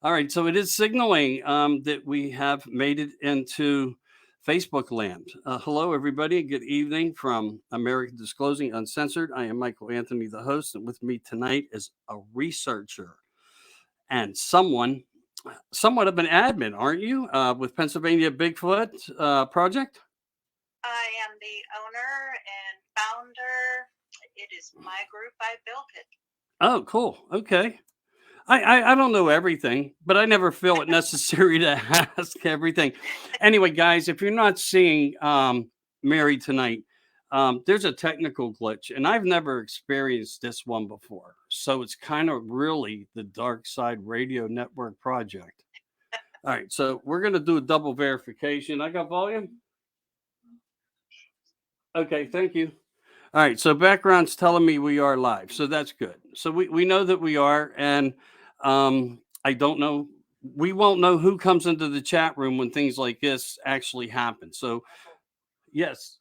All right, so it is signaling that we have made it into Facebook land. Hello, everybody. Good evening from American Disclosing Uncensored. I am Michael Anthony, the host, and with me tonight is a researcher and somewhat of an admin, aren't you, with Pennsylvania Bigfoot Project? I am the owner and founder. It is my group. I built it. Oh, cool. Okay. I don't know everything, but I never feel it necessary to ask everything. Anyway, guys, if you're not seeing Mary tonight, there's a technical glitch, and I've never experienced this one before. So it's kind of really the Dark Side Radio Network project. All right, so we're going to do a double verification. I got volume? Okay, thank you. All right, so background's telling me we are live, so that's good. So we know that we are, and I don't know, we won't know who comes into the chat room when things like this actually happen. So, yes,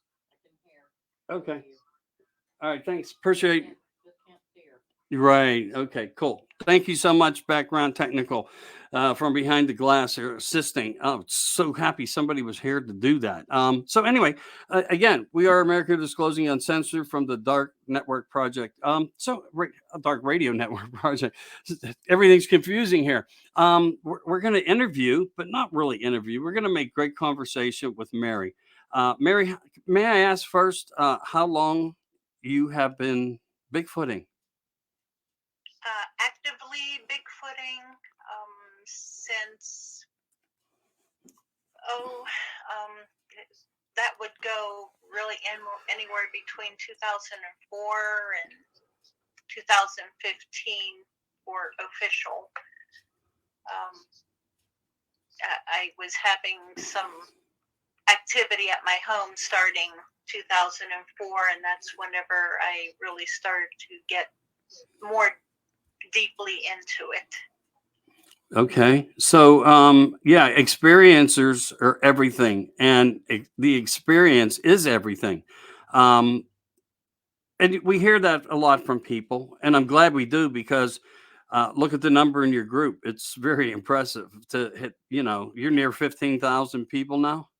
okay. All right, thanks. Appreciate. Right. Okay. Cool. Thank you so much, background technical, from behind the glass here assisting. Oh, so happy somebody was here to do that. So anyway, again, we are America Disclosing Uncensored from the Dark Network Project. Dark Radio Network Project. Everything's confusing here. We're going to interview, but not really interview. We're going to make great conversation with Mary. Mary, may I ask first how long you have been Bigfooting? Actively Bigfooting since, oh, um, that would go really anywhere between 2004 and 2015 for official. I was having some activity at my home starting 2004, and that's whenever I really started to get more deeply into it. Okay. So, yeah, experiencers are everything, and the experience is everything. Um, and we hear that a lot from people, and I'm glad we do because look at the number in your group. It's very impressive to hit, you're near 15,000 people now.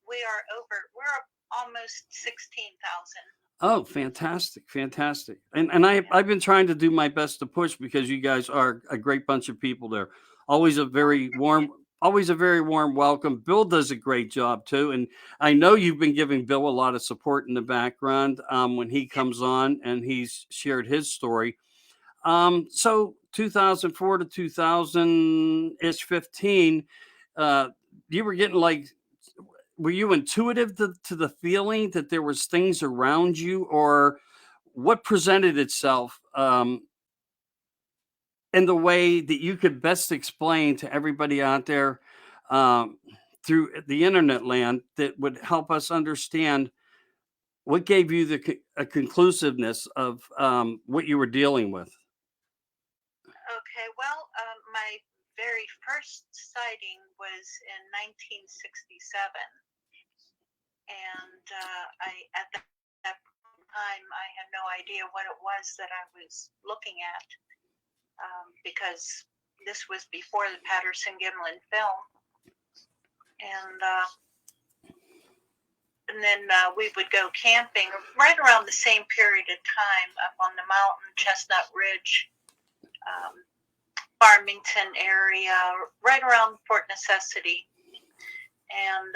We're almost 16,000. Oh, fantastic, fantastic. And I've been trying to do my best to push because you guys are a great bunch of people there. Always a very warm always a very warm welcome. Bill does a great job too, and I know you've been giving Bill a lot of support in the background when he comes on and he's shared his story. So 2004 to 2000 ish 15, uh, you were getting like, were you intuitive to the feeling that there was things around you, or what presented itself in the way that you could best explain to everybody out there um, through the internet land that would help us understand what gave you a conclusiveness of what you were dealing with? Okay, well, my very first sighting was in 1967, and at that time I had no idea what it was that I was looking at, because this was before the Patterson-Gimlin film, and then we would go camping right around the same period of time up on the mountain, Chestnut Ridge, Farmington area, right around Fort Necessity. And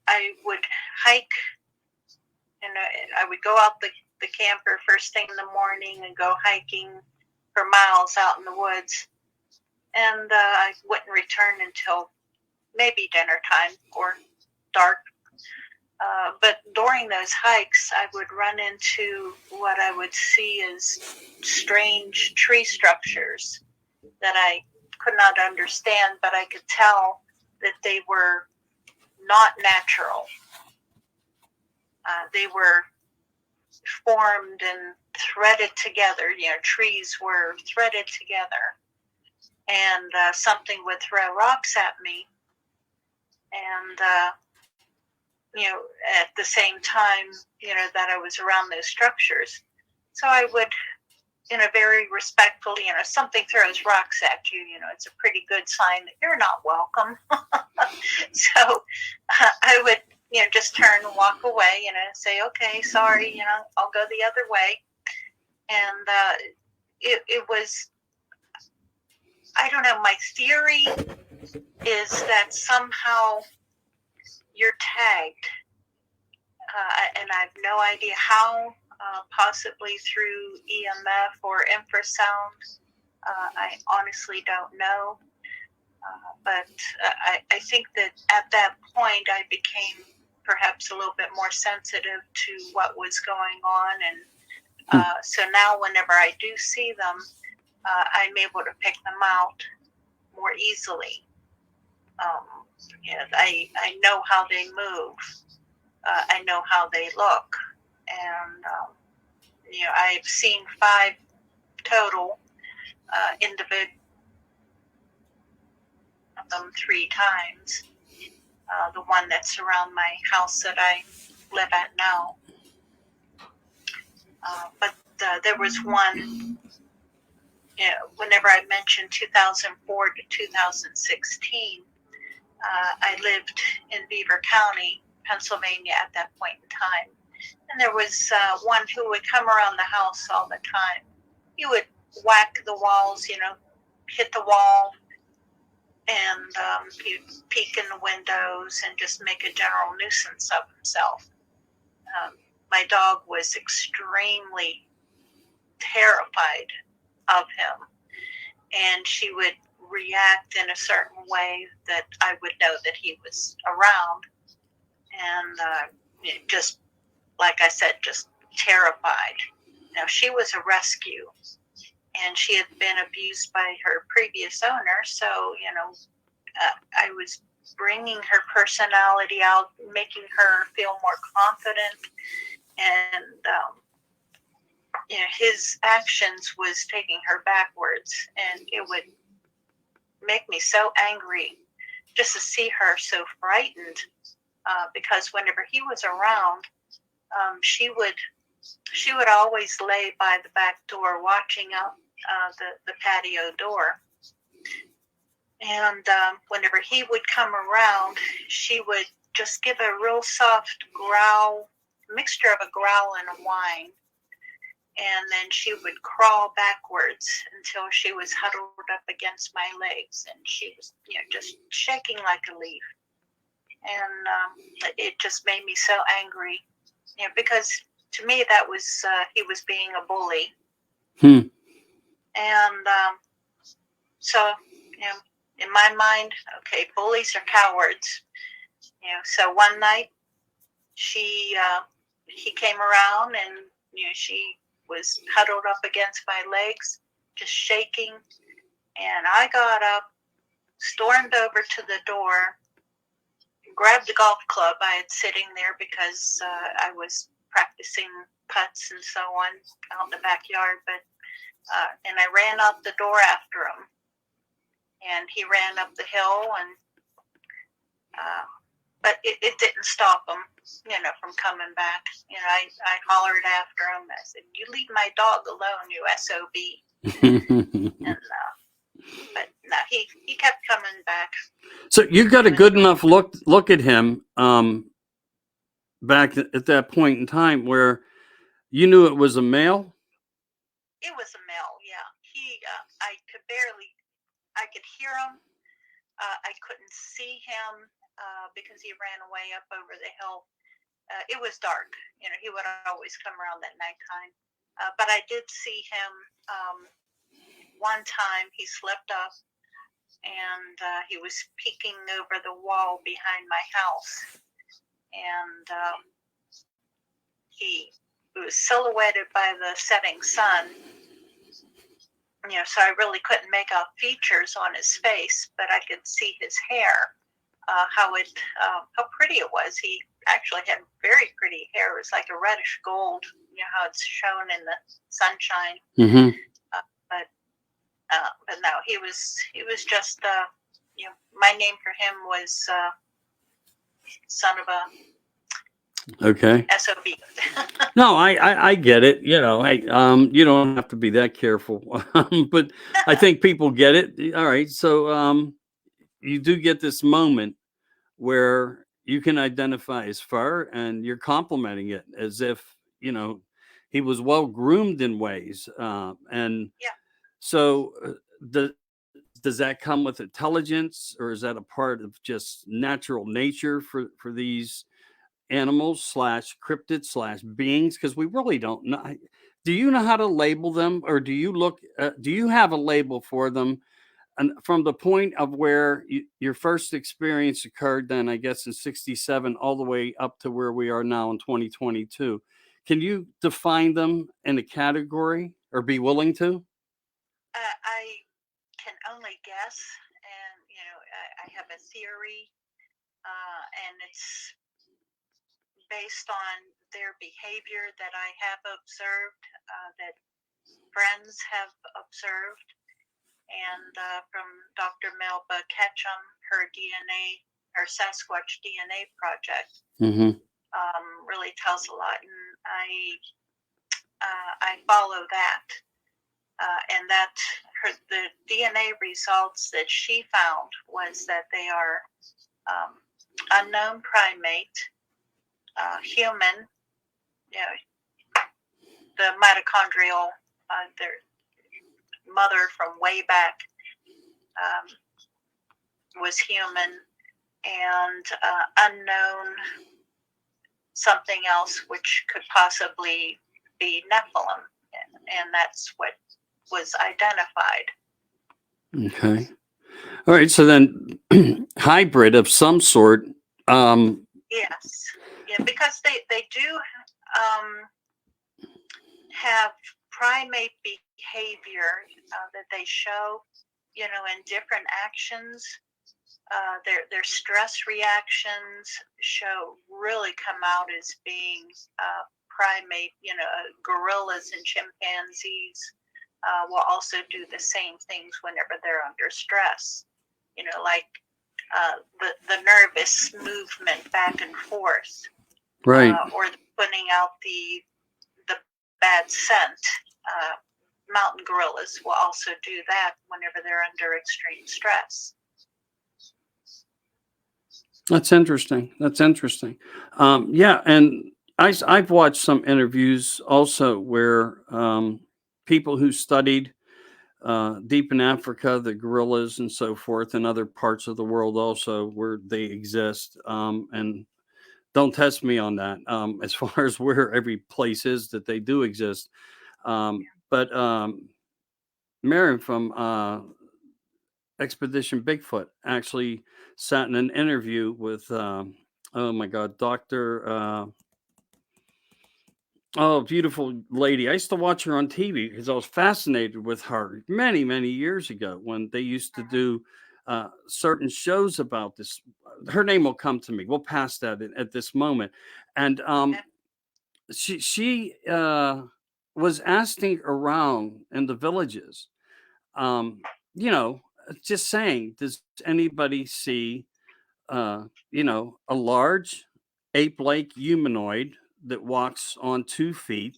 I would hike, and I would go out the camper first thing in the morning and go hiking for miles out in the woods. And I wouldn't return until maybe dinner time or dark. But during those hikes, I would run into what I would see as strange tree structures that I could not understand, but I could tell that they were not natural. They were formed and threaded together. Trees were threaded together, and something would throw rocks at me, and at the same time, that I was around those structures. So I would very respectful, something throws rocks at you, it's a pretty good sign that you're not welcome. So I would, just turn and walk away, say, okay, sorry, I'll go the other way. And it was, I don't know, my theory is that somehow you're tagged. And I have no idea how, possibly through EMF or infrasound. I honestly don't know. But I think that at that point I became perhaps a little bit more sensitive to what was going on. And so now whenever I do see them, I'm able to pick them out more easily. I know how they move. I know how they look. And, I've seen 5 total individuals, them 3 times. The one that's around my house that I live at now. But there was one, whenever I mentioned 2004 to 2016, I lived in Beaver County, Pennsylvania at that point in time. And there was one who would come around the house all the time. He would whack the walls, hit the wall, and he'd peek in the windows and just make a general nuisance of himself. My dog was extremely terrified of him, and she would react in a certain way that I would know that he was around, and just, like I said, just terrified. Now, she was a rescue, and she had been abused by her previous owner, so, I was bringing her personality out, making her feel more confident, and, his actions was taking her backwards, and it would make me so angry just to see her so frightened, because whenever he was around, she would always lay by the back door watching out the patio door. And whenever he would come around, she would just give a real soft growl, mixture of a growl and a whine. And then she would crawl backwards until she was huddled up against my legs. And she was, just shaking like a leaf. And it just made me so angry, because to me that was, he was being a bully. And so, in my mind, okay, bullies are cowards. So one night he came around, and she was huddled up against my legs, just shaking. And I got up, stormed over to the door, grabbed the golf club I had sitting there because I was practicing putts and so on out in the backyard. But and I ran out the door after him, and he ran up the hill, and but it didn't stop him, from coming back. I hollered after him. I said, "You leave my dog alone, you SOB." And but no, he kept coming back. So you got a good enough look at him back at that point in time where you knew it was a male? It was a male, yeah. I could hear him. I couldn't see him because he ran away up over the hill. It was dark. He would always come around at nighttime. But I did see him one time. He slept up, and he was peeking over the wall behind my house. And he was silhouetted by the setting sun. So I really couldn't make out features on his face, but I could see his hair, how pretty it was. He actually had very pretty hair. It was like a reddish gold, how it's shown in the sunshine. Mm-hmm. But no, he was just, my name for him was son of a Okay. SOB. No, I get it. You don't have to be that careful, but I think people get it. All right, so you do get this moment where you can identify his fur, and you're complimenting it as if he was well groomed in ways, and Yeah. so does that come with intelligence, or is that a part of just natural nature for these animals slash cryptids slash beings? Because we really don't know. Do you know how to label them, or do you have a label for them? And from the point of where your first experience occurred, then I guess in '67, all the way up to where we are now in 2022, can you define them in a category, or be willing to? I can only guess, and I have a theory, and it's based on their behavior that I have observed, that friends have observed, and from Dr. Melba Ketchum, her DNA, her Sasquatch DNA project, Mm-hmm. really tells a lot, and I follow that, and that the DNA results that she found was that they are unknown primate, human, the mitochondrial, their mother from way back was human, and unknown something else which could possibly be Nephilim, and that's what was identified. Okay. All right. So then, hybrid of some sort. Yes, yeah, because they do have primate behavior that they show, in different actions. Their stress reactions really come out as being primate. Gorillas and chimpanzees will also do the same things whenever they're under stress. Like the nervous movement back and forth, Right. or putting out the bad scent. Mountain gorillas will also do that whenever they're under extreme stress. That's interesting. That's interesting. Yeah, and I've watched some interviews also where people who studied deep in Africa, the gorillas and so forth, and other parts of the world also where they exist. And don't test me on that as far as where every place is that they do exist. But Mary from Expedition Bigfoot actually sat in an interview with, oh my God, Dr. Oh, beautiful lady. I used to watch her on TV because I was fascinated with her many, many years ago when they used to do certain shows about this. Her name will come to me. We'll pass that at this moment. And she was asking around in the villages, um, you know, just saying, does anybody see, a large ape-like humanoid that walks on 2 feet?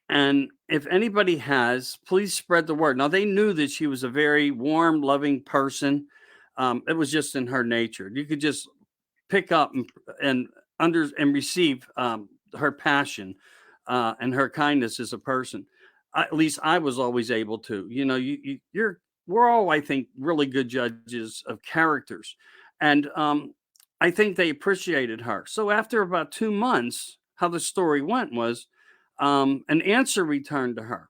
And if anybody has, please spread the word. Now, they knew that she was a very warm, loving person. It was just in her nature. You could just pick up and and receive her passion and her kindness as a person. At least I was always able to. You're we're all, I think, really good judges of characters, and I think they appreciated her. So after about 2 months, how the story went was an answer returned to her,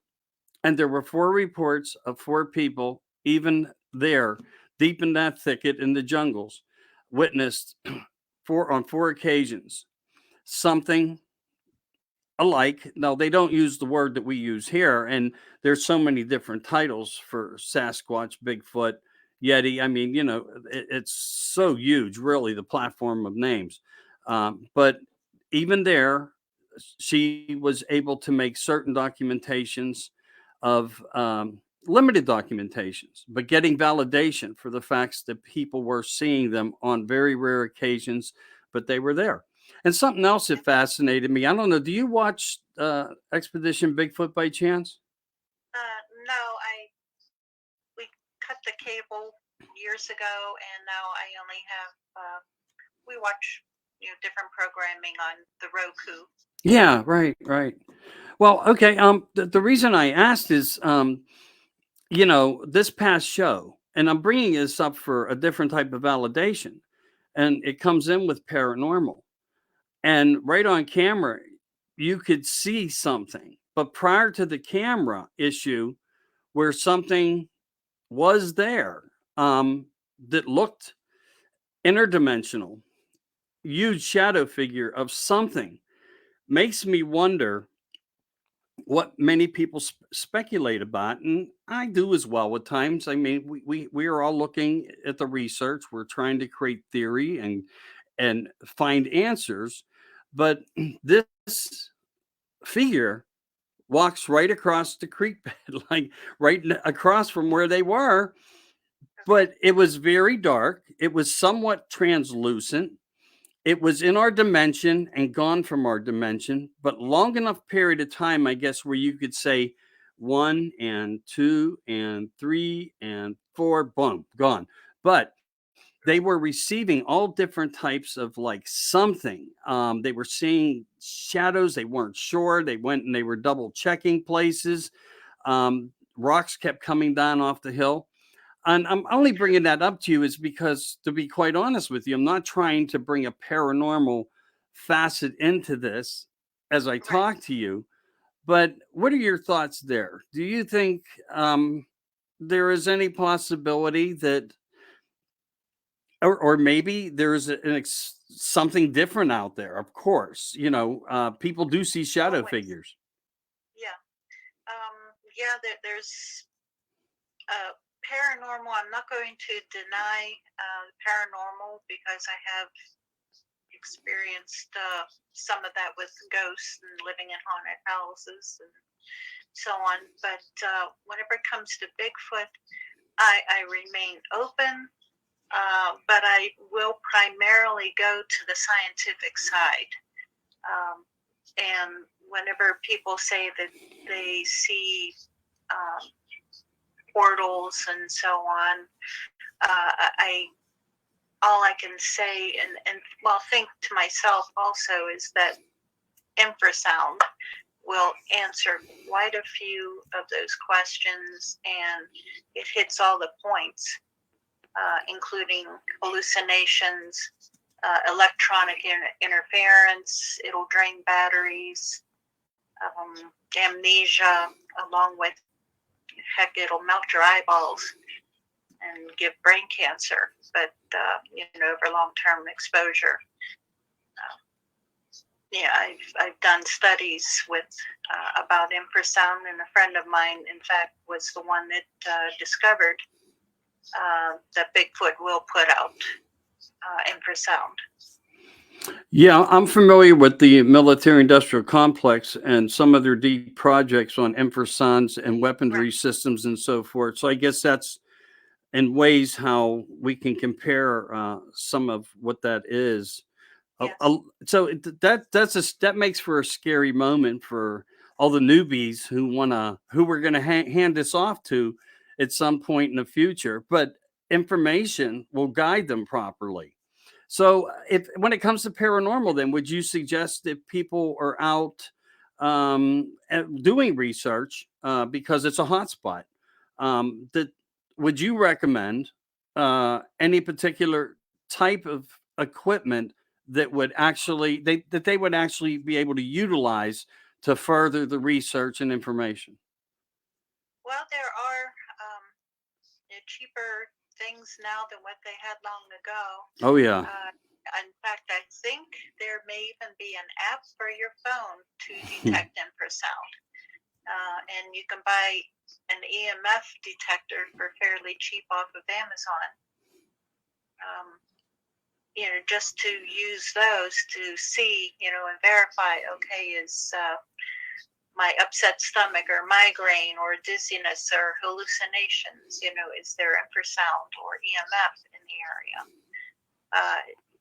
and there were 4 reports of 4 people, even there, deep in that thicket in the jungles, witnessed on 4 occasions something alike. Now, they don't use the word that we use here, and there's so many different titles for Sasquatch, Bigfoot, Yeti. I mean, it's so huge, really, the platform of names. But even there, she was able to make certain documentations of limited documentations, but getting validation for the facts that people were seeing them on very rare occasions, but they were there. And something else that fascinated me. I don't know. Do you watch Expedition Bigfoot by chance? No, we cut the cable years ago, and now I only have we watch different programming on the Roku. Yeah, right, right. Well, okay. The reason I asked is, this past show, and I'm bringing this up for a different type of validation, and it comes in with paranormal, and right on camera, you could see something, but prior to the camera issue, where something was there, that looked interdimensional, huge shadow figure of something, makes me wonder what many people speculate about, and I do as well at times. I mean, we are all looking at the research. We're trying to create theory and find answers, but this figure walks right across the creek bed, like across from where they were. But it was very dark. It was somewhat translucent. It was in our dimension and gone from our dimension, but long enough period of time, I guess, where you could say one and two and three and four, boom, gone. But they were receiving all different types of like something. They were seeing shadows. They weren't sure. They went and they were double checking places. Rocks kept coming down off the hill. And I'm only bringing that up to you is because, to be quite honest with you, I'm not trying to bring a paranormal facet into this as I Right. talk to you. But what are your thoughts there? Do you think there is any possibility that, or maybe there's something different out there? Of course, people do see shadow Always. figures. Yeah. Yeah. There's paranormal. I'm not going to deny paranormal because I have experienced some of that with ghosts and living in haunted houses and so on. But whenever it comes to Bigfoot, I remain open, but I will primarily go to the scientific side. And whenever people say that they see portals and so on, I all I can say and well think to myself also is that infrasound will answer quite a few of those questions, and it hits all the points, including hallucinations, electronic interference. It'll drain batteries, amnesia, along with, heck, it'll melt your eyeballs and give brain cancer, but over long-term exposure. Yeah, I've done studies with about infrasound, and a friend of mine, in fact, was the one that discovered that Bigfoot will put out infrasound. Yeah, I'm familiar with the military industrial complex and some of their deep projects on infrasons and Right. weaponry systems and so forth. So I guess that's in ways how we can compare some of what that is. Yes. So that makes for a scary moment for all the newbies who we're gonna hand this off to at some point in the future. But information will guide them properly. So, if when it comes to paranormal, then would you suggest if people are out doing research because it's a hotspot, that would you recommend any particular type of equipment that would that they would actually be able to utilize to further the research and information? Well, there are cheaper things now than what they had long ago. Oh yeah. In fact, I think there may even be an app for your phone to detect infrasound. And you can buy an EMF detector for fairly cheap off of Amazon. Just to use those to see, and verify, okay, is my upset stomach or migraine or dizziness or hallucinations, is there infrasound or EMF in the area?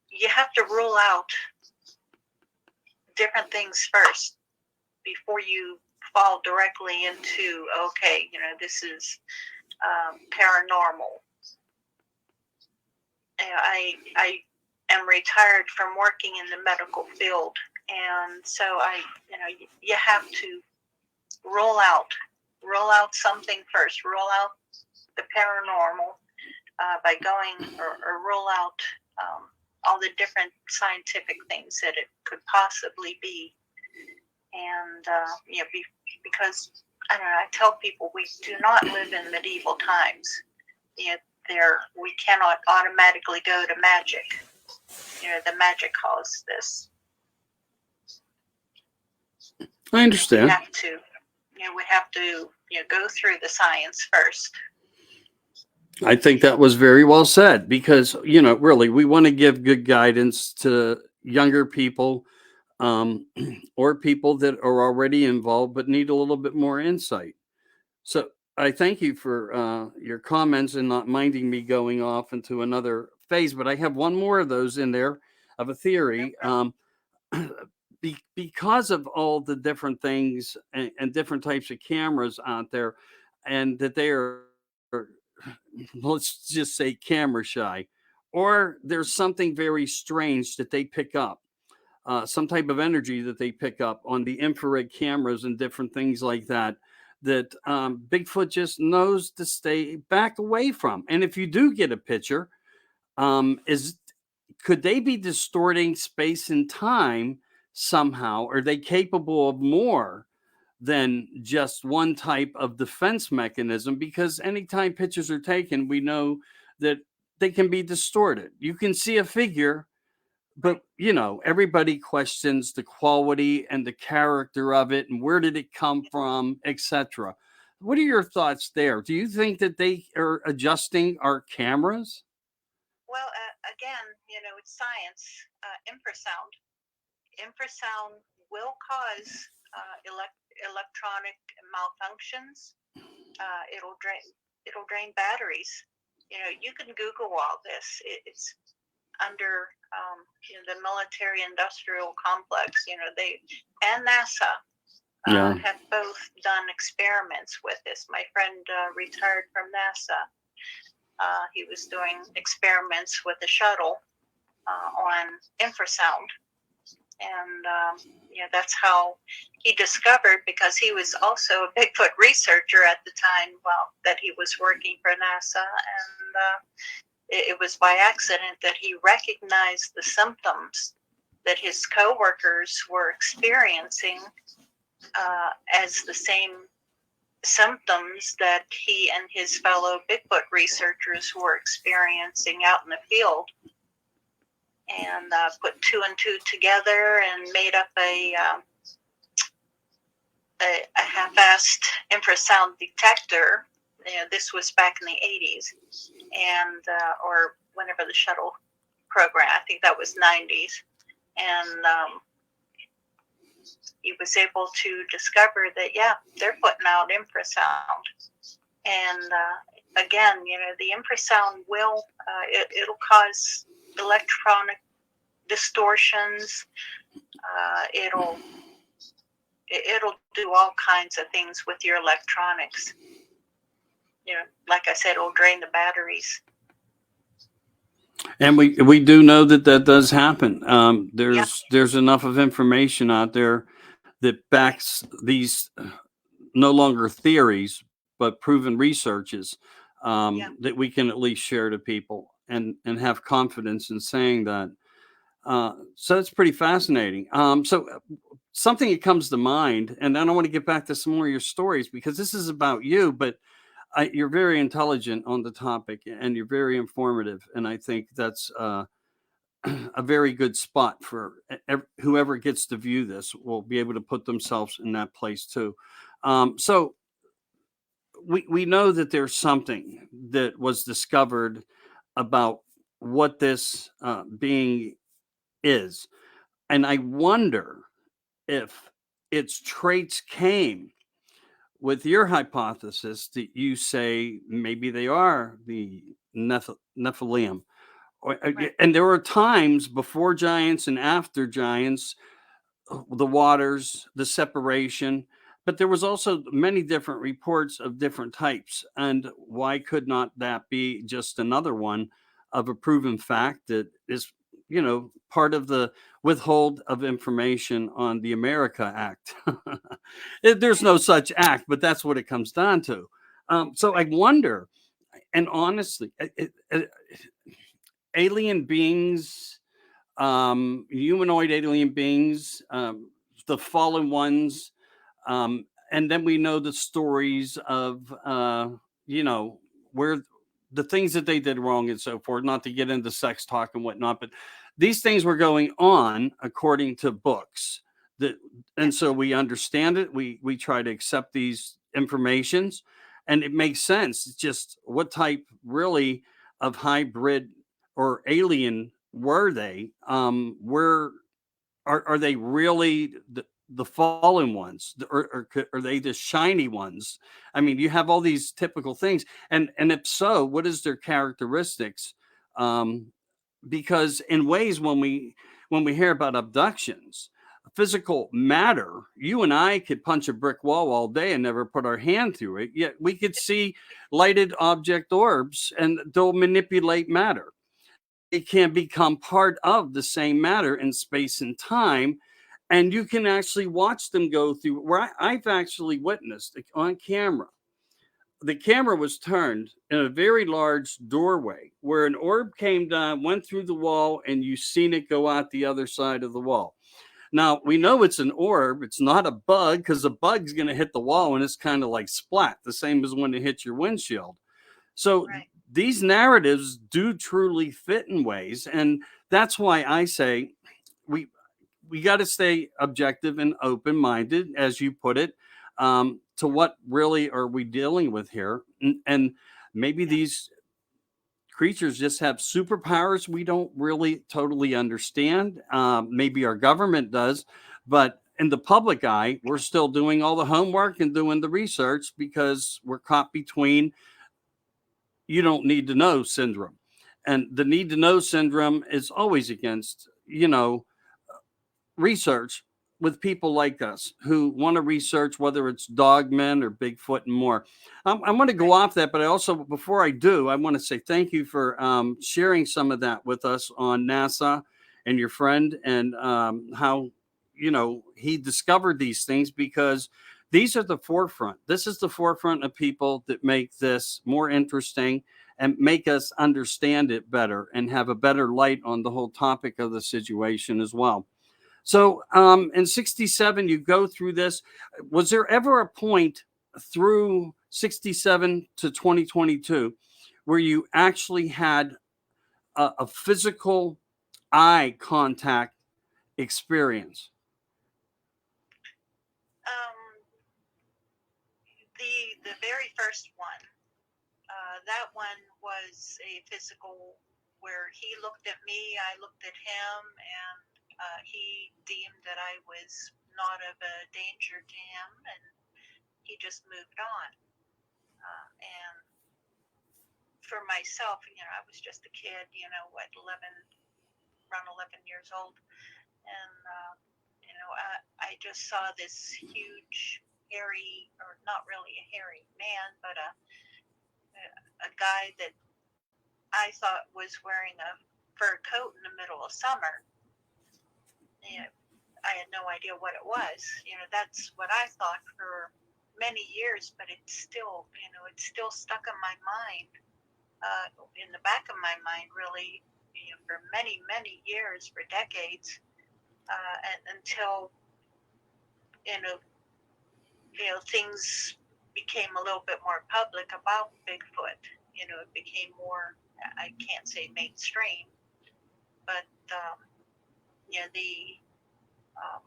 You have to rule out different things first before you fall directly into, okay, this is paranormal. I am retired from working in the medical field, and so you have to roll out something first. Roll out the paranormal by going or roll out all the different scientific things that it could possibly be, and because I don't know. I tell people we do not live in medieval times. We cannot automatically go to magic. The magic caused this. I understand. We have to go through the science first. I think that was very well said, because really we want to give good guidance to younger people, or people that are already involved but need a little bit more insight. So I thank you for your comments and not minding me going off into another phase. But I have one more of those in there of a theory. Because of all the different things and different types of cameras out there, and that they are, let's just say, camera shy, or there's something very strange that they pick up, some type of energy that they pick up on the infrared cameras and different things like that, that Bigfoot just knows to stay back away from. And if you do get a picture, could they be distorting space and time somehow? Are they capable of more than just one type of defense mechanism? Because anytime pictures are taken, we know that they can be distorted. You can see a figure, but everybody questions the quality and the character of it, and where did it come from, etc. What are your thoughts there? Do you think that they are adjusting our cameras? Well, again, it's science. Infrasound will cause electronic malfunctions. It'll drain batteries. You can Google all this. It's under the military-industrial complex. They and NASA have both done experiments with this. My friend retired from NASA. He was doing experiments with the shuttle on infrasound. And that's how he discovered, because he was also a Bigfoot researcher at the time, that he was working for NASA. And it was by accident that he recognized the symptoms that his coworkers were experiencing as the same symptoms that he and his fellow Bigfoot researchers were experiencing out in the field, and put two and two together and made up a half-assed infrasound detector. This was back in the 80s, and or whenever the shuttle program, I think that was 90s, and he was able to discover that, they're putting out infrasound. And again, the infrasound will it'll cause electronic distortions. It'll do all kinds of things with your electronics. Like I said, it'll drain the batteries. And we do know that does happen. There's enough of information out there that backs these no longer theories but proven researches, that we can at least share to people and have confidence in saying that. So it's pretty fascinating. So something that comes to mind, and then I want to get back to some more of your stories, because this is about you, but you're very intelligent on the topic, and you're very informative. And I think that's a very good spot for whoever gets to view this will be able to put themselves in that place too. So we know that there's something that was discovered about what this being is. And I wonder if its traits came with your hypothesis that you say maybe they are the Nephilim. Right. And there were times before giants and after giants the waters, the separation, but there was also many different reports of different types. And why could not that be just another one of a proven fact that is, part of the withhold of information on the America Act? There's no such act, but that's what it comes down to. So I wonder, and honestly, alien beings, humanoid alien beings, the fallen ones, and then we know the stories of, where the things that they did wrong and so forth. Not to get into sex talk and whatnot, but these things were going on according to books. That, and so Yes. we understand it. We try to accept these informations, and it makes sense. It's just what type really of hybrid or alien were they? Where are they really the fallen ones, or are they the shiny ones? I mean, you have all these typical things, and if so, what is their characteristics? Um, because in ways, when we hear about abductions, physical matter, you and I could punch a brick wall all day and never put our hand through it. Yet we could see lighted object orbs, and they'll manipulate matter. It can become part of the same matter in space and time, and you can actually watch them go through, where I've actually witnessed it on camera. The camera was turned in a very large doorway where an orb came down, went through the wall, and you seen it go out the other side of the wall. Now we know it's an orb, it's not a bug, because a bug's going to hit the wall and it's kind of like splat, the same as when it hits your windshield. So Right. these narratives do truly fit in ways, and that's why I say we we got to stay objective and open minded, as you put it, to what really are we dealing with here, and maybe Yeah. these creatures just have superpowers we don't really totally understand. Maybe our government does, but in the public eye, we're still doing all the homework and doing the research because we're caught between you don't need to know syndrome. And the need to know syndrome is always against, research with people like us who want to research whether it's dogmen or Bigfoot and more. I'm going to go Right. off that, but I also, before I do, I want to say thank you for sharing some of that with us on NASA and your friend, and how, he discovered these things, because these are the forefront. This is the forefront of people that make this more interesting and make us understand it better and have a better light on the whole topic of the situation as well. So in 67, you go through this. Was there ever a point through 67 to 2022 where you actually had a physical eye contact experience? Um, the very first one, that one was a physical where he looked at me, I looked at him, and he deemed that I was not of a danger to him, and he just moved on. And for myself, I was just a kid, what, 11, around 11 years old, and I just saw this huge, hairy, or not really a hairy man, but a guy that I thought was wearing a fur coat in the middle of summer. I had no idea what it was. That's what I thought for many years, but it's still stuck in my mind, in the back of my mind, really, for many, many years, for decades, and until you know, things became a little bit more public about Bigfoot. It became more, I can't say mainstream, but the um,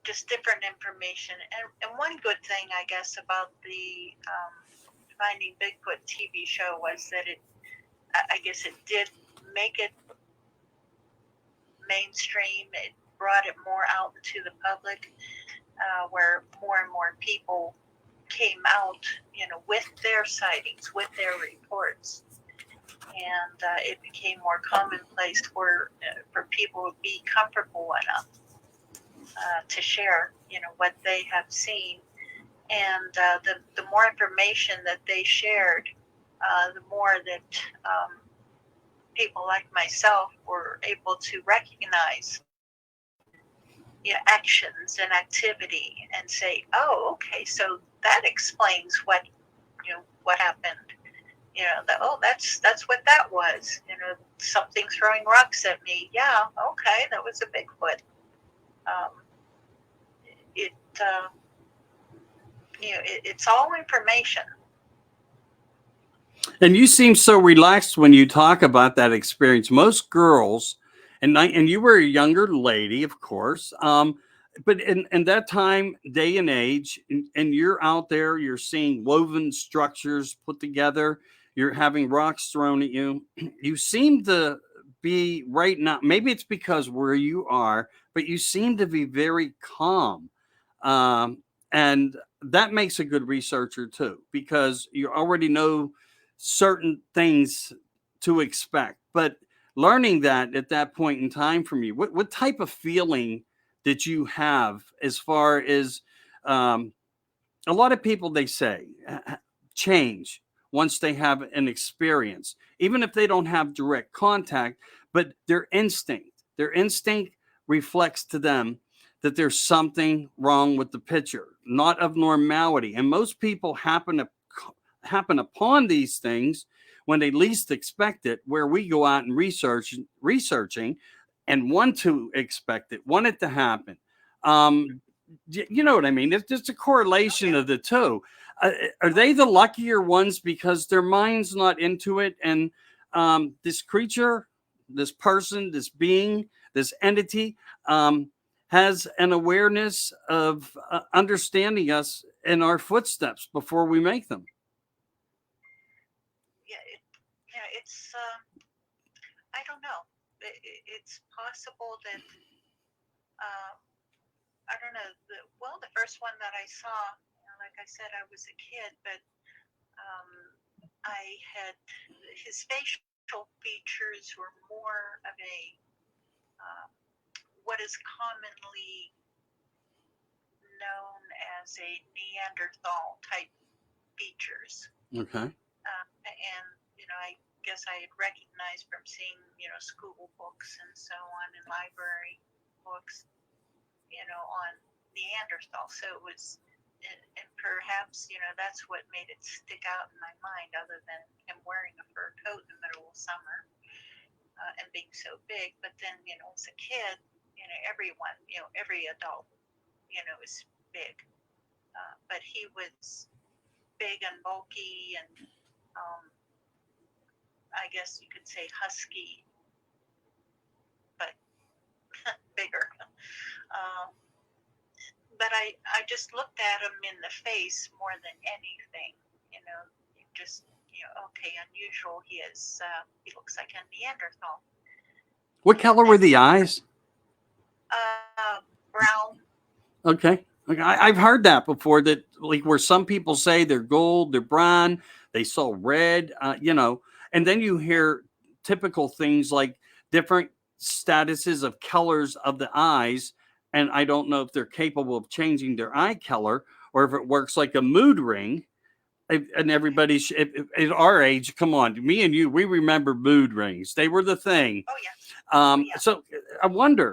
just different information. And one good thing, I guess, about the Finding Bigfoot TV show was that I guess it did make it mainstream. It brought it more out into the public, where more and more people came out, with their sightings, with their reports. And it became more commonplace for people to be comfortable enough to share, what they have seen. And the more information that they shared, the more that people like myself were able to recognize actions and activity and say, oh, okay, so that explains what happened. That's what that was. Something throwing rocks at me. Yeah, okay, that was a Bigfoot. Um, it it's all information. And you seem so relaxed when you talk about that experience. Most girls, and you were a younger lady, of course, but in that time, day and age, and you're out there, you're seeing woven structures put together, you're having rocks thrown at you. You seem to be right now. Maybe it's because where you are, but you seem to be very calm. And that makes a good researcher too, because you already know certain things to expect. But learning that at that point in time from you, what type of feeling did you have as far as um, a lot of people, they say, change once they have an experience, even if they don't have direct contact, but their instinct reflects to them that there's something wrong with the picture, not of normality. And most people happen upon these things when they least expect it, where we go out and researching and want to expect it, want it to happen. You know what I mean? It's just a correlation of the two. Are they the luckier ones because their mind's not into it, and this creature, this person, this being, this entity has an awareness of understanding us in our footsteps before we make them? Yeah, it's I don't know. It's possible that uh, I don't know. The first one that I saw, like I said, I was a kid, but um, I had his facial features were more of a uh, what is commonly known as a Neanderthal type features. Okay. And I guess I had recognized from seeing school books and so on, and library books, on Neanderthal. So it was, and perhaps that's what made it stick out in my mind, other than him wearing a fur coat in the middle of summer and being so big. But then as a kid, everyone, every adult, is big, but he was big and bulky and um, I guess you could say husky, but bigger. Um, but I just looked at him in the face more than anything. Just okay, unusual. He looks like a Neanderthal. What And color were then the eyes? brown. Okay. Okay. I've heard that before, that like where some people say they're gold, they're brown, they saw red, and then you Yeah, hear typical things like different statuses of colors of the eyes. And I don't know if they're capable of changing their eye color or if it works like a mood ring. And yeah. everybody at our age, come on, me and you, we remember mood rings. They were the thing. Oh yeah, oh yeah. So I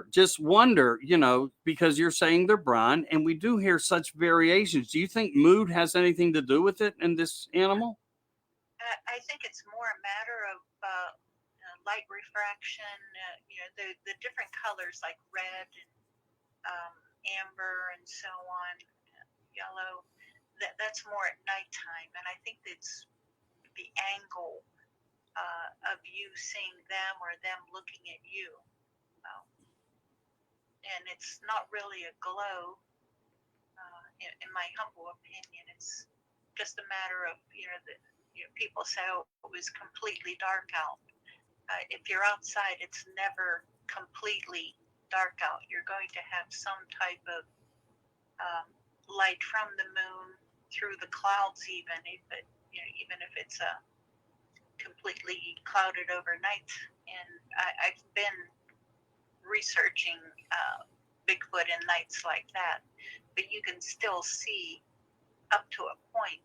just wonder, because you're saying they're brown, and we do hear such variations. Do you think mood has anything to do with it in this animal? I think it's more a matter of light refraction. The different colors like red and amber and so on, yellow. That's more at nighttime, and I think it's the angle of you seeing them or them looking at you, um, and it's not really a glow. In my humble opinion, it's just a matter of people say, oh, it was completely dark out. If you're outside, it's never completely dark out. You're going to have some type of light from the moon through the clouds, even if it's completely clouded overnight. And I've been researching Bigfoot in nights like that, but you can still see up to a point.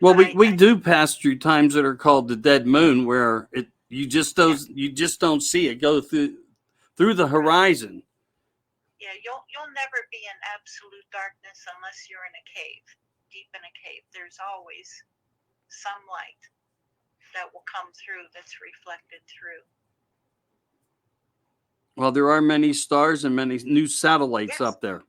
Well, we do pass through times that are called the dead moon, where you just don't see it go through the horizon. Yeah, you'll never be in absolute darkness unless you're in a cave, deep in a cave. There's always some light that will come through that's reflected through. Well, there are many stars and many new satellites up there.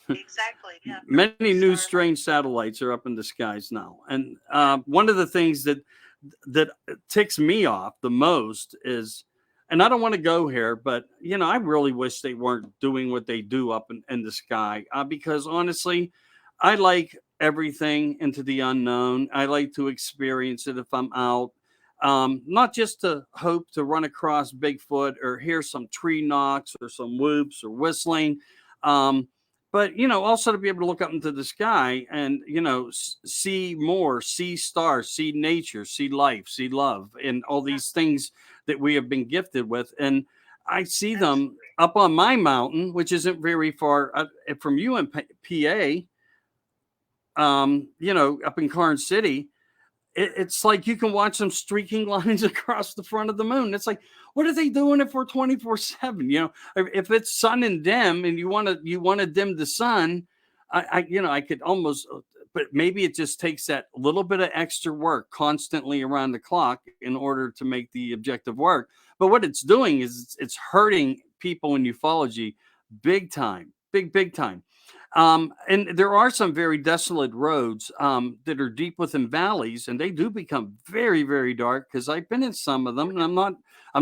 Exactly. Yeah. Many new strange satellites are up in the skies now, and one of the things that ticks me off the most is, and I don't want to go here, but I really wish they weren't doing what they do up in the sky, because honestly, I like everything into the unknown. I like to experience it if I'm out. Not just to hope to run across Bigfoot or hear some tree knocks or some whoops or whistling. Um, but also to be able to look up into the sky and see more, see stars, see nature, see life, see love, and all these things that we have been gifted with. And I see them up on my mountain, which isn't very far from you in PA. Up in Carn City, it's like you can watch some streaking lines across the front of the moon. It's like, what are they doing if we're 24/7? If it's sun and dim, and you want to dim the sun, I could almost, but maybe it just takes that little bit of extra work constantly around the clock in order to make the objective work. But what it's doing is it's hurting people in ufology big time, big time. And there are some very desolate roads that are deep within valleys, and they do become very, very dark, because I've been in some of them, and I'm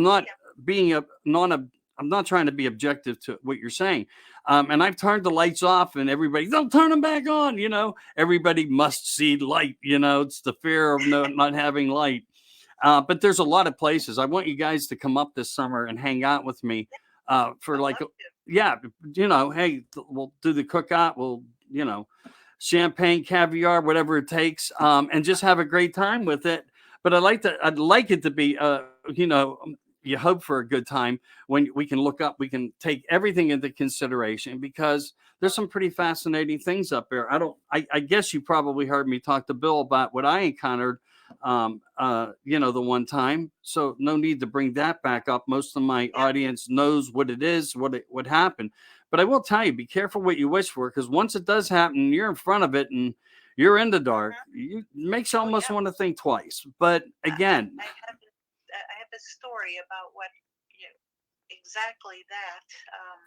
not being I'm not trying to be objective to what you're saying. And I've turned the lights off, and everybody, don't turn them back on. Everybody must see light. It's the fear of not having light. But there's a lot of places. I want you guys to come up this summer and hang out with me for like, yeah, hey, we'll do the cookout. We'll, champagne, caviar, whatever it takes, and just have a great time with it. But I'd like it to be, you hope for a good time when we can look up, we can take everything into consideration, because there's some pretty fascinating things up there. I guess you probably heard me talk to Bill about what I encountered, the one time. So no need to bring that back up. Most of my audience knows what it is, what happened. But I will tell you, be careful what you wish for, because once it does happen, you're in front of it and you're in the dark. It makes you almost want to think twice. But again, I have a story about what exactly that.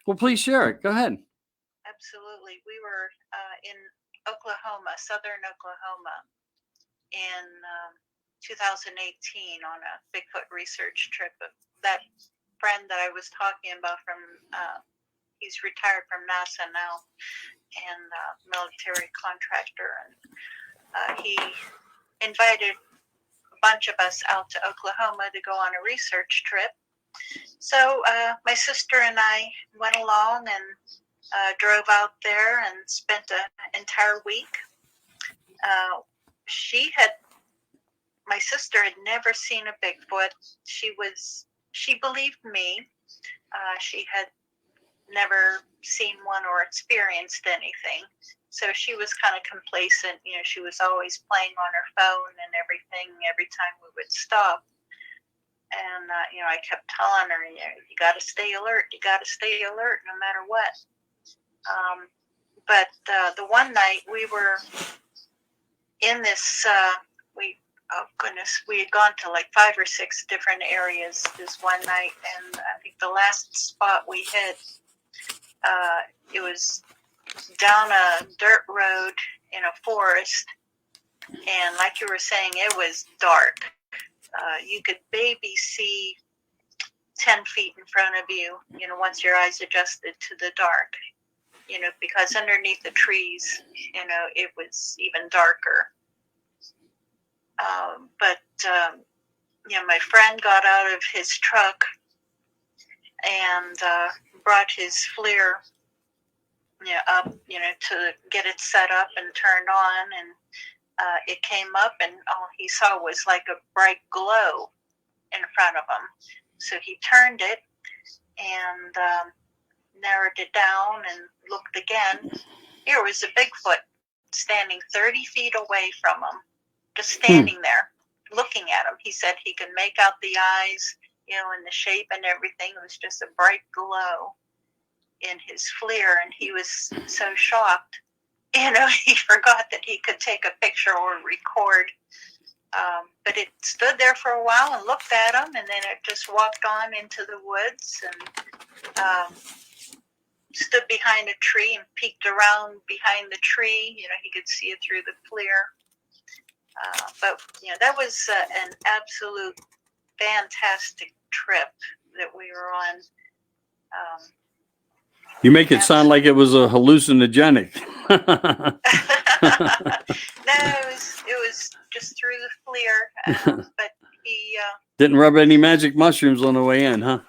Well, please share it. Go ahead. Absolutely. We were in Oklahoma, southern Oklahoma, in 2018 on a Bigfoot research trip. That friend that I was talking about he's retired from NASA now, and military contractor, and he invited a bunch of us out to Oklahoma to go on a research trip. So my sister and I went along and drove out there and spent an entire week. My sister had never seen a Bigfoot. She believed me. She had never seen one or experienced anything. So she was kind of complacent. She was always playing on her phone and everything every time we would stop. And, I kept telling her, you got to stay alert. You got to stay alert no matter what. But the one night we were in this, we had gone to like 5 or 6 different areas this one night. And I think the last spot we hit, it was down a dirt road in a forest. And like you were saying, it was dark. You could maybe see 10 feet in front of you, once your eyes adjusted to the dark, because underneath the trees, it was even darker. But my friend got out of his truck and brought his FLIR up, to get it set up and turned on, and it came up, and all he saw was like a bright glow in front of him. So he turned it, and narrowed it down and looked again. Here was a Bigfoot standing 30 feet away from him, just standing there, looking at him. He said he could make out the eyes, and the shape and everything. It was just a bright glow in his FLIR, and he was so shocked. He forgot that he could take a picture or record. But it stood there for a while and looked at him, and then it just walked on into the woods and stood behind a tree and peeked around behind the tree. He could see it through the FLIR. But that was an absolute fantastic trip that we were on. You make it sound like it was a hallucinogenic. No, it was just through the FLIR. But he didn't rub any magic mushrooms on the way in, huh?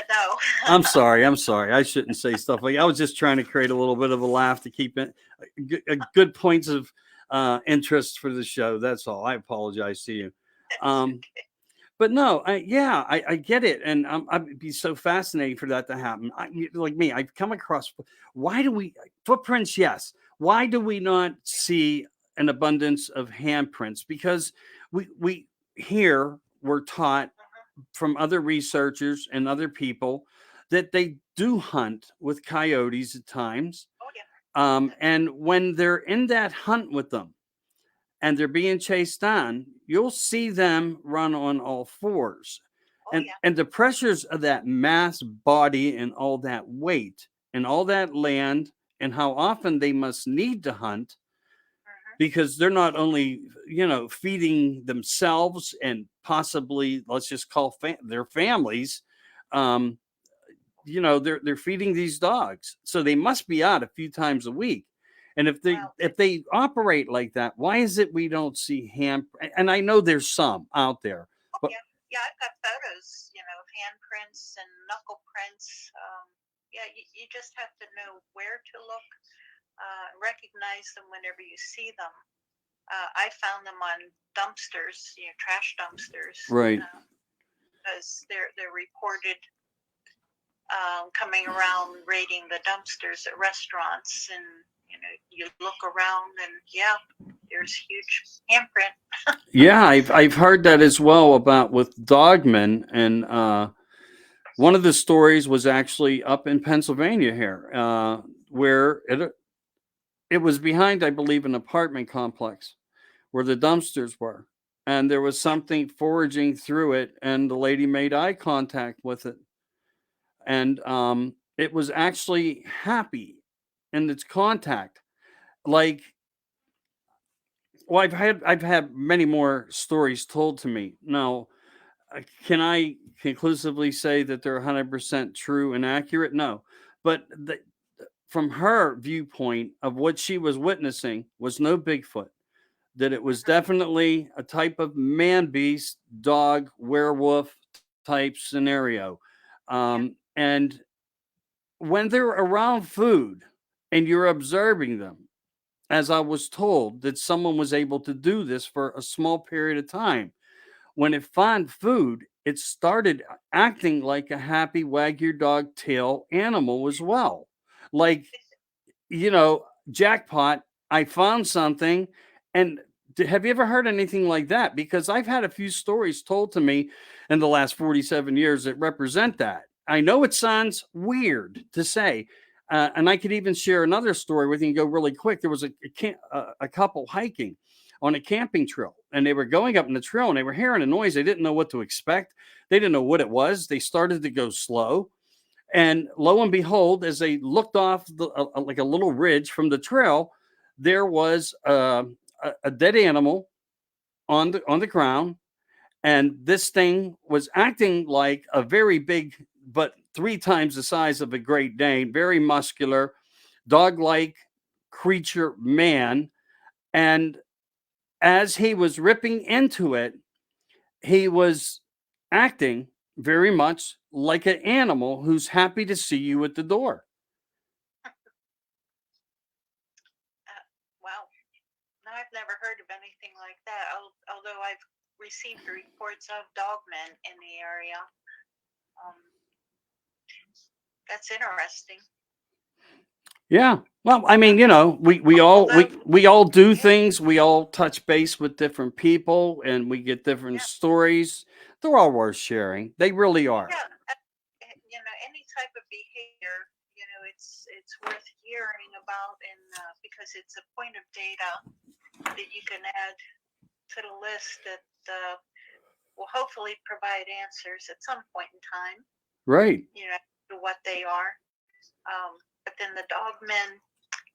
No. I'm sorry. I shouldn't say stuff like that. I was just trying to create a little bit of a laugh to keep it good points of interest for the show. That's all. I apologize to you. But no, I get it. And I'd be so fascinated for that to happen. Like me, I've come across, footprints? Yes. Why do we not see an abundance of handprints? Because we're taught from other researchers and other people that they do hunt with coyotes at times. Oh, yeah. And when they're in that hunt with them and they're being chased on, you'll see them run on all fours. And the pressures of that mass body and all that weight and all that land and how often they must need to hunt, because they're not only, feeding themselves and possibly, let's just call their families, they're feeding these dogs. So they must be out a few times a week. And if they operate like that, why is it we don't see and I know there's some out there. But yeah, I've got photos, of handprints and knuckle prints. You just have to know where to look, recognize them whenever you see them. I found them on dumpsters, trash dumpsters, right? Because they're reported coming around raiding the dumpsters at restaurants, and you look around and there's huge handprint. Yeah, I've heard that as well about with dogmen, and one of the stories was actually up in Pennsylvania here, where it was behind, I believe, an apartment complex where the dumpsters were. And there was something foraging through it, and the lady made eye contact with it. And it was actually happy in its contact. Like, well, I've had many more stories told to me. Now, can I conclusively say that they're 100% true and accurate? No. But from her viewpoint of what she was witnessing was no Bigfoot, that it was definitely a type of man beast, dog, werewolf type scenario. And when they're around food and you're observing them, as I was told that someone was able to do this for a small period of time, when it found food, it started acting like a happy wag your dog tail animal as well. Like, jackpot, I found something. And have you ever heard anything like that? Because I've had a few stories told to me in the last 47 years that represent that. I know it sounds weird to say. And I could even share another story with you and go really quick. There was a couple hiking on a camping trail, and they were going up in the trail and they were hearing a noise. They didn't know what to expect. They didn't know what it was. They started to go slow. And lo and behold, as they looked off like a little ridge from the trail, there was a dead animal on the ground, and this thing was acting like a very big, but 3 times the size of a Great Dane, very muscular, dog-like creature man. And as he was ripping into it, he was acting very much like an animal who's happy to see you at the door. Wow. No, I've never heard of anything like that, although I've received reports of dogmen in the area. that's interesting. Yeah. Well, I mean, you know, we all Although, we all do yeah, things. We all touch base with different people, and we get different yeah, stories. They're all worth sharing. They really are. yeah. Any type of behavior, it's worth hearing about, and because it's a point of data that you can add to the list that will hopefully provide answers at some point in time. Right. To what they are. But then the dogmen,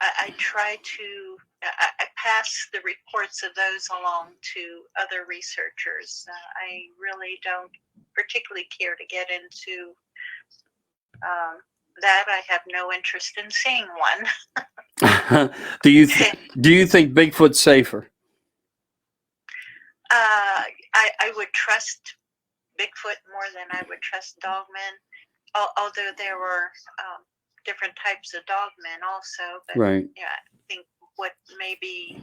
I try to I pass the reports of those along to other researchers. I really don't particularly care to get into that. I have no interest in seeing one. Do you think Bigfoot's safer? I would trust Bigfoot more than I would trust dogmen, although there were different types of dogmen also. But Right. yeah, I think what may be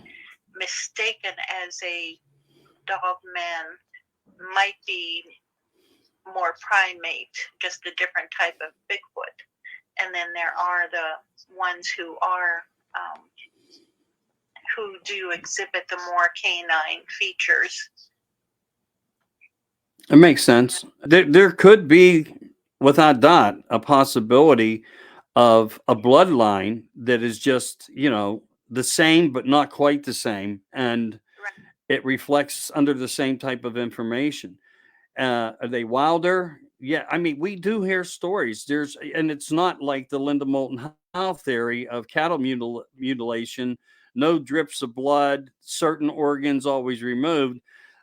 mistaken as a dogman might be more primate, just a different type of Bigfoot. And then there are the ones who are who do exhibit the more canine features. It makes sense. There could be, without doubt, a possibility of a bloodline that is just, you know, the same but not quite the same, and Right. it reflects under the same type of information. Are they wilder? Yeah, I mean, we do hear stories. And it's not like the Linda Moulton Howe theory of cattle mutilation, no drips of blood, certain organs always removed.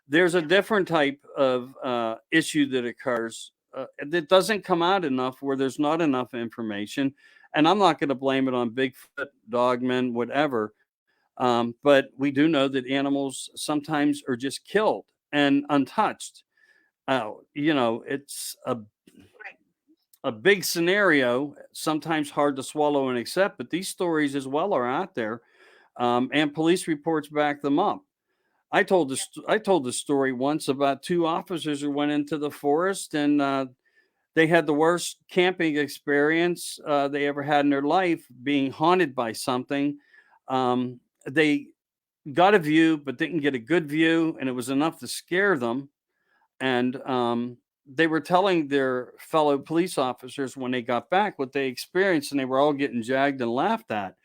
There's a different type of issue that occurs that doesn't come out enough, where there's not enough information. And I'm not going to blame it on Bigfoot, dogmen, whatever. But we do know that animals sometimes are just killed and untouched. You know, it's Right. a big scenario, sometimes hard to swallow and accept, but these stories as well are out there, and police reports back them up. I told the story once about two officers who went into the forest, and they had the worst camping experience they ever had in their life, being haunted by something. They got a view, but didn't get a good view, and it was enough to scare them. And they were telling their fellow police officers when they got back what they experienced, and they were all getting jagged and laughed at.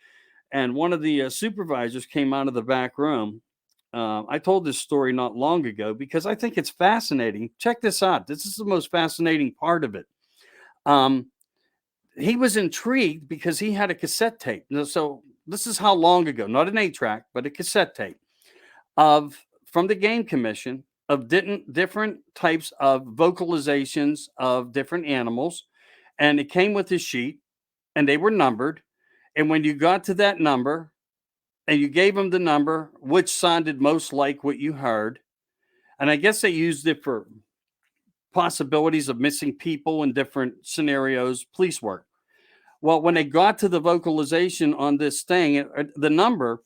And one of the supervisors came out of the back room. I told this story not long ago because I think it's fascinating. Check this out. This is the most fascinating part of it. Um, he was intrigued because he had a cassette tape. So this is how long ago, not an 8-track, but a cassette tape of from the game commission of different types of vocalizations of different animals, and it came with a sheet, and they were numbered. And when you got to that number and you gave them the number, which sounded most like what you heard, and I guess they used it for possibilities of missing people in different scenarios, police work. Well, when they got to the vocalization on this thing, the number,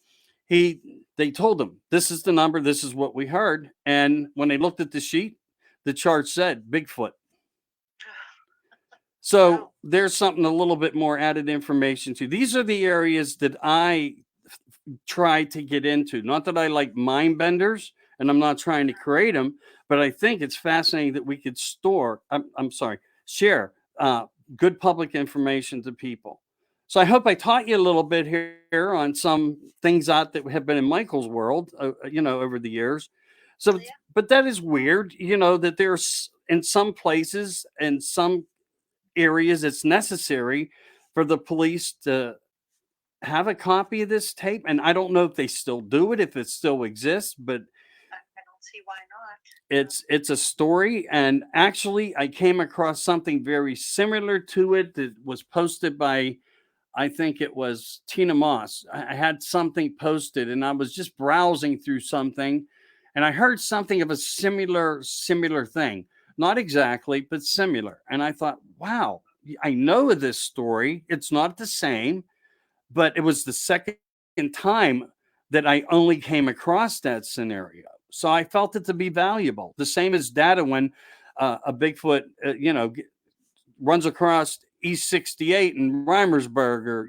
they told him, this is the number, this is what we heard. And when they looked at the sheet, the chart said Bigfoot. So Wow. there's something a little bit more added information to. These are the areas that I try to get into. Not that I like mind benders, and I'm not trying to create them, but I think it's fascinating that we could share good public information to people. So I hope I taught you a little bit here on some things out that have been in Michael's world, over the years. So, Yeah. but that is weird, that there's in some places and some areas it's necessary for the police to have a copy of this tape. And I don't know if they still do it, if it still exists, but I don't see why not. it's a story. And actually, I came across something very similar to it that was posted by, I think it was Tina Moss. I had something posted, and I was just browsing through something, and I heard something of a similar thing. Not exactly, but similar. And I thought, wow, I know of this story. It's not the same, but it was the second time that I only came across that scenario. So I felt it to be valuable. The same as data when a Bigfoot, runs across East 68 in Reimersburg, or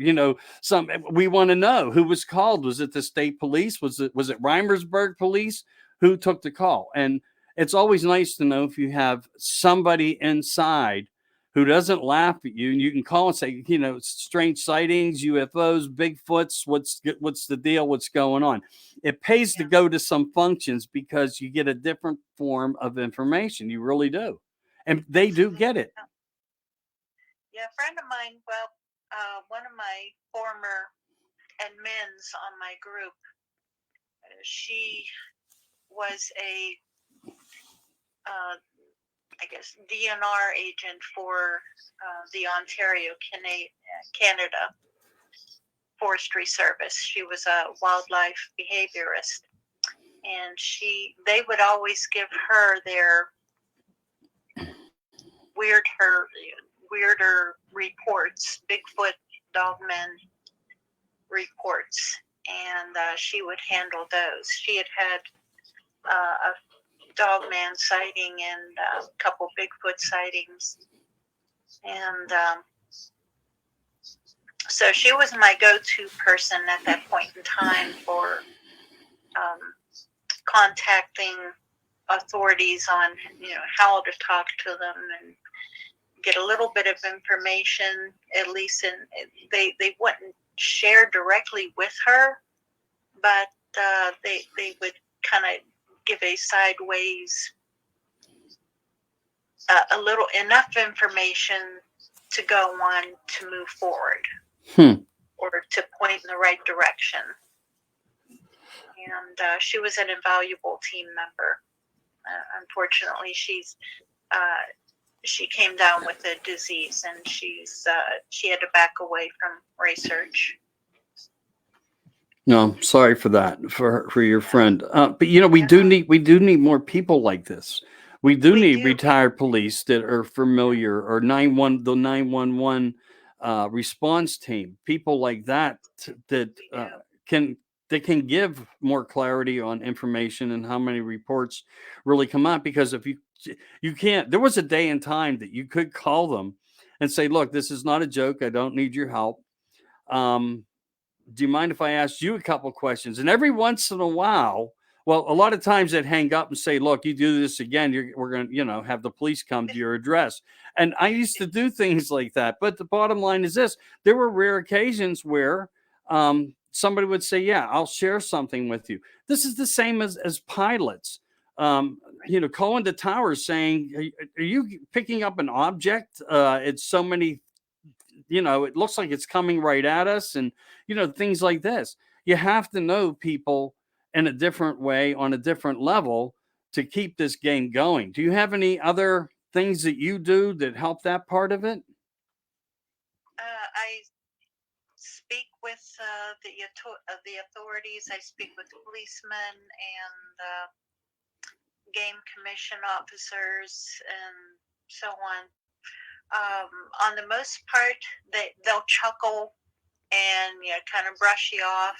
we want to know who was called. Was it the state police? Was it Reimersburg police? Who took the call? And it's always nice to know if you have somebody inside who doesn't laugh at you, and you can call and say, strange sightings, UFOs, Bigfoots, what's the deal? What's going on? It pays to go to some functions because you get a different form of information. You really do. And they do get it. Yeah, a friend of mine, one of my former admins on my group, she was a I guess, DNR agent for the Ontario, Canada Forestry Service. She was a wildlife behaviorist, and they would always give her their weirder reports, Bigfoot, dogmen reports, and she would handle those. She had a dogman sighting and a couple Bigfoot sightings, and so she was my go-to person at that point in time for contacting authorities on how to talk to them and get a little bit of information. At least they wouldn't share directly with her, but they would kind of give a sideways, a little enough information to go on to move forward, or to point in the right direction. And she was an invaluable team member. Unfortunately, she came down with a disease, and she had to back away from research. No, sorry for that, for your friend. But we do need more people like this. We need retired police that are familiar, or the 911 response team, people like that can give more clarity on information and how many reports really come out. Because if you can't, there was a day and time that you could call them and say, look, this is not a joke. I don't need your help. Do you mind if I ask you a couple questions? And every once in a while, well, a lot of times they'd hang up and say, look, you do this again, we're going to, have the police come to your address. And I used to do things like that. But the bottom line is this: there were rare occasions where somebody would say, yeah, I'll share something with you. This is the same as pilots. Calling the towers saying, are you picking up an object? It's so many, it looks like it's coming right at us, and things like this. You have to know people in a different way, on a different level, to keep this game going. Do you have any other things that you do that help that part of it? I speak with the authorities. I speak with policemen and game commission officers and so on. On the most part, they'll chuckle and kind of brush you off,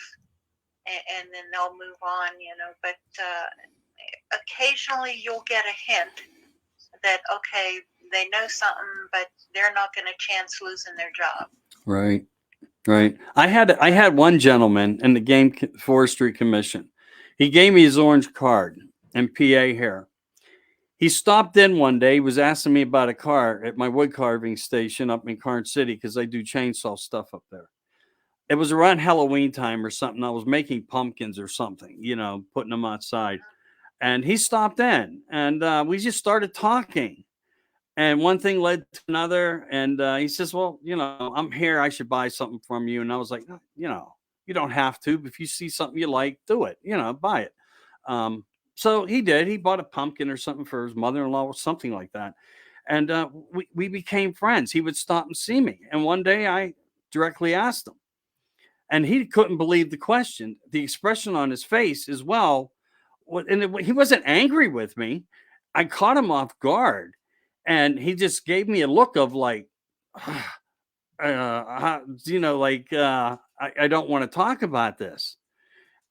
and then they'll move on. But occasionally you'll get a hint that, okay, they know something, but they're not going to chance losing their job. Right. I had one gentleman in the Game Forestry Commission. He gave me his orange card and PA here. He stopped in one day. He was asking me about a car at my wood carving station up in Karn City, because I do chainsaw stuff up there. It was around Halloween time or something. I was making pumpkins or something, putting them outside. And he stopped in, and we just started talking. And one thing led to another. And he says, well, I'm here. I should buy something from you. And I was like, you don't have to. But if you see something you like, do it, buy it. So he did. He bought a pumpkin or something for his mother-in-law or something like that. And we became friends. He would stop and see me. And one day I directly asked him. And he couldn't believe the question, the expression on his face as well. And he wasn't angry with me. I caught him off guard. And he just gave me a look of like, I don't want to talk about this.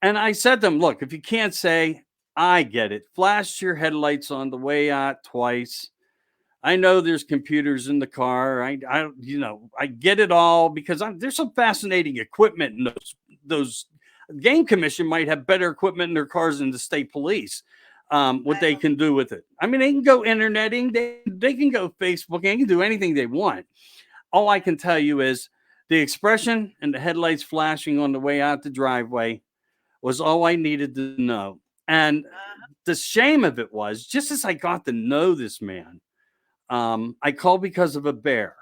And I said to him, look, if you can't say, I get it. Flash your headlights on the way out twice. I know there's computers in the car. I get it all because there's some fascinating equipment in those. Game commission might have better equipment in their cars than the state police. What I they hope. can do with it. I mean, they can go interneting, they can go Facebook, they can do anything they want. All I can tell you is the expression and the headlights flashing on the way out the driveway was all I needed to know. And Uh, the shame of it was, just as I got to know this man, I called because of a bear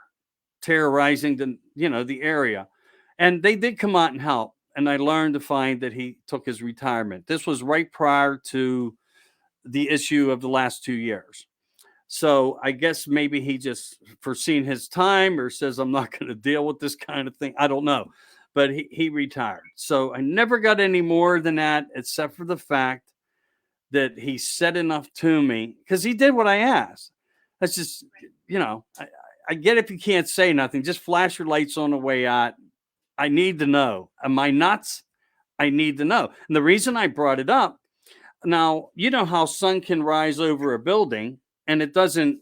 terrorizing the area, and they did come out and help. And I learned to find that he took his retirement. This was right prior to the issue of the last 2 years. So I guess maybe he just foreseen his time or says, I'm not going to deal with this kind of thing. I don't know. But he retired. So I never got any more than that, except for the fact that he said enough to me because he did what I asked. That's just, I get if you can't say nothing, just flash your lights on the way out. I need to know. Am I nuts? I need to know. And the reason I brought it up, now, you know how sun can rise over a building and it doesn't,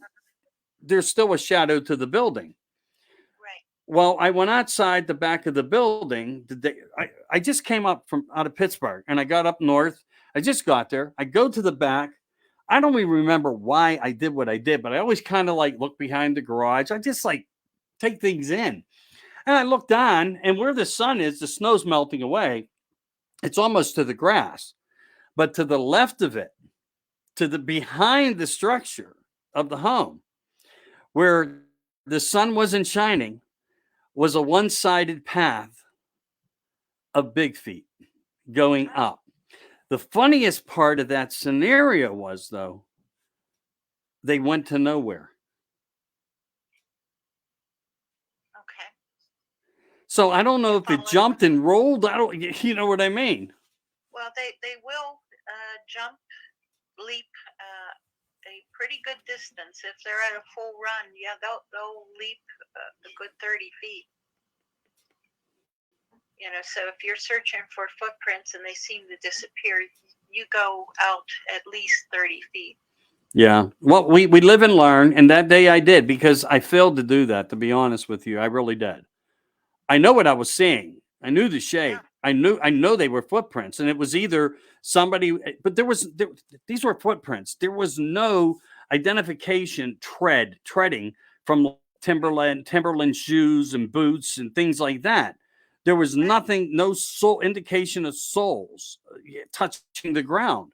there's still a shadow to the building. right. Well, I went outside the back of the building. I just came up from out of Pittsburgh and I got up north. I just got there. I go to the back. I don't even remember why I did what I did, but I always kind of like look behind the garage. I just like take things in. And I looked on, and where the sun is, the snow's melting away. It's almost to the grass. But to the left of it, to the behind the structure of the home, where the sun wasn't shining, was a one-sided path of big feet going Oh, up. The funniest part of that scenario was, though, they went to nowhere. okay. So I don't You know if it following? jumped and rolled. I don't, you know what I mean? Well, they will jump, leap a pretty good distance if they're at a full run. Yeah, they'll leap a good 30 feet. So if you're searching for footprints and they seem to disappear, you go out at least 30 feet. Yeah. Well, we live and learn, and that day I did because I failed to do that. To be honest with you, I really did. I know what I was seeing. I knew the Yeah, shape. I know they were footprints, and it was either somebody, but these were footprints. There was no identification treading from Timberland shoes and boots and things like that. There was right. nothing, no soul indication of souls touching the ground.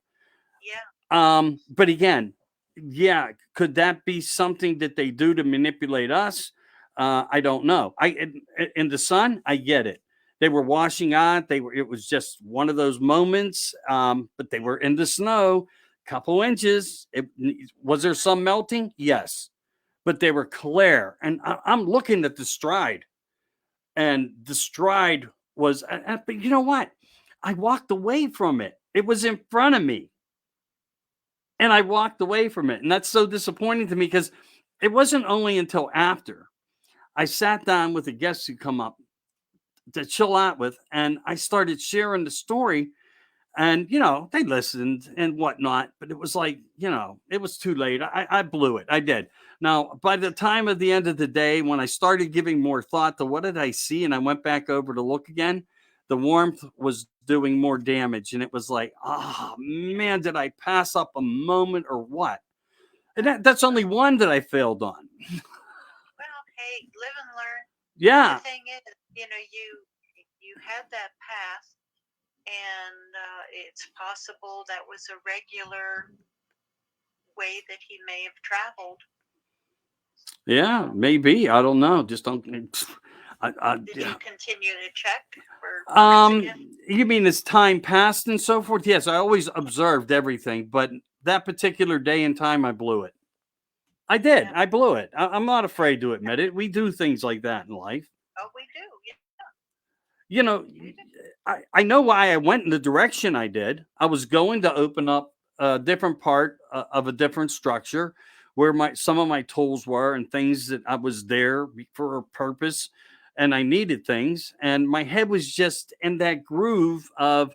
Yeah, But again, yeah, could that be something that they do to manipulate us? I don't know. In the sun, I get it. They were washing out. They were. It was just one of those moments. But they were in the snow, couple inches. Was there some melting? Yes, but they were clear. And I'm looking at the stride, and the stride was. But you know what? I walked away from it. It was in front of me and I walked away from it. And that's so disappointing to me because it wasn't only until after I sat down with the guests who come up to chill out with, and I started sharing the story. And they listened and whatnot, but it was like, it was too late. I blew it. I did. Now, by the time of the end of the day, when I started giving more thought to what did I see, and I went back over to look again, the warmth was doing more damage. And it was like, oh man, did I pass up a moment or what? And that's only one that I failed on. well, hey, live and learn. The Yeah. thing is, you had that path, and it's possible that was a regular way that he may have traveled. Yeah, maybe. I don't know. Just don't. Did Yeah. you continue to check for points Um, again? you mean as time passed and so forth? Yes, I always observed everything, but that particular day and time, I blew it. I did. Yeah. I blew it. I'm not afraid to admit it. We do things like that in life. Oh, we do. Yeah, You know, we do. I know why I went in the direction I did. I was going to open up a different part of a different structure where some of my tools were and things that I was there for a purpose and I needed things. And my head was just in that groove of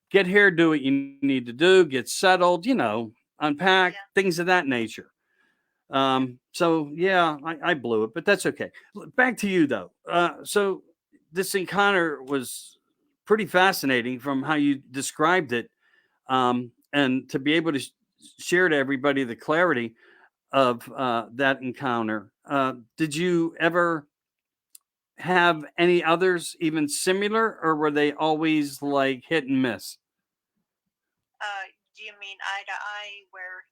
get here, do what you need to do, get settled, unpack, Yeah. things of that nature. So yeah, I blew it, but that's okay. Back to you though. So this encounter was pretty fascinating from how you described it, and to be able to share to everybody the clarity of that encounter. Did you ever have any others even similar, or were they always like hit and miss? Do you mean eye to eye where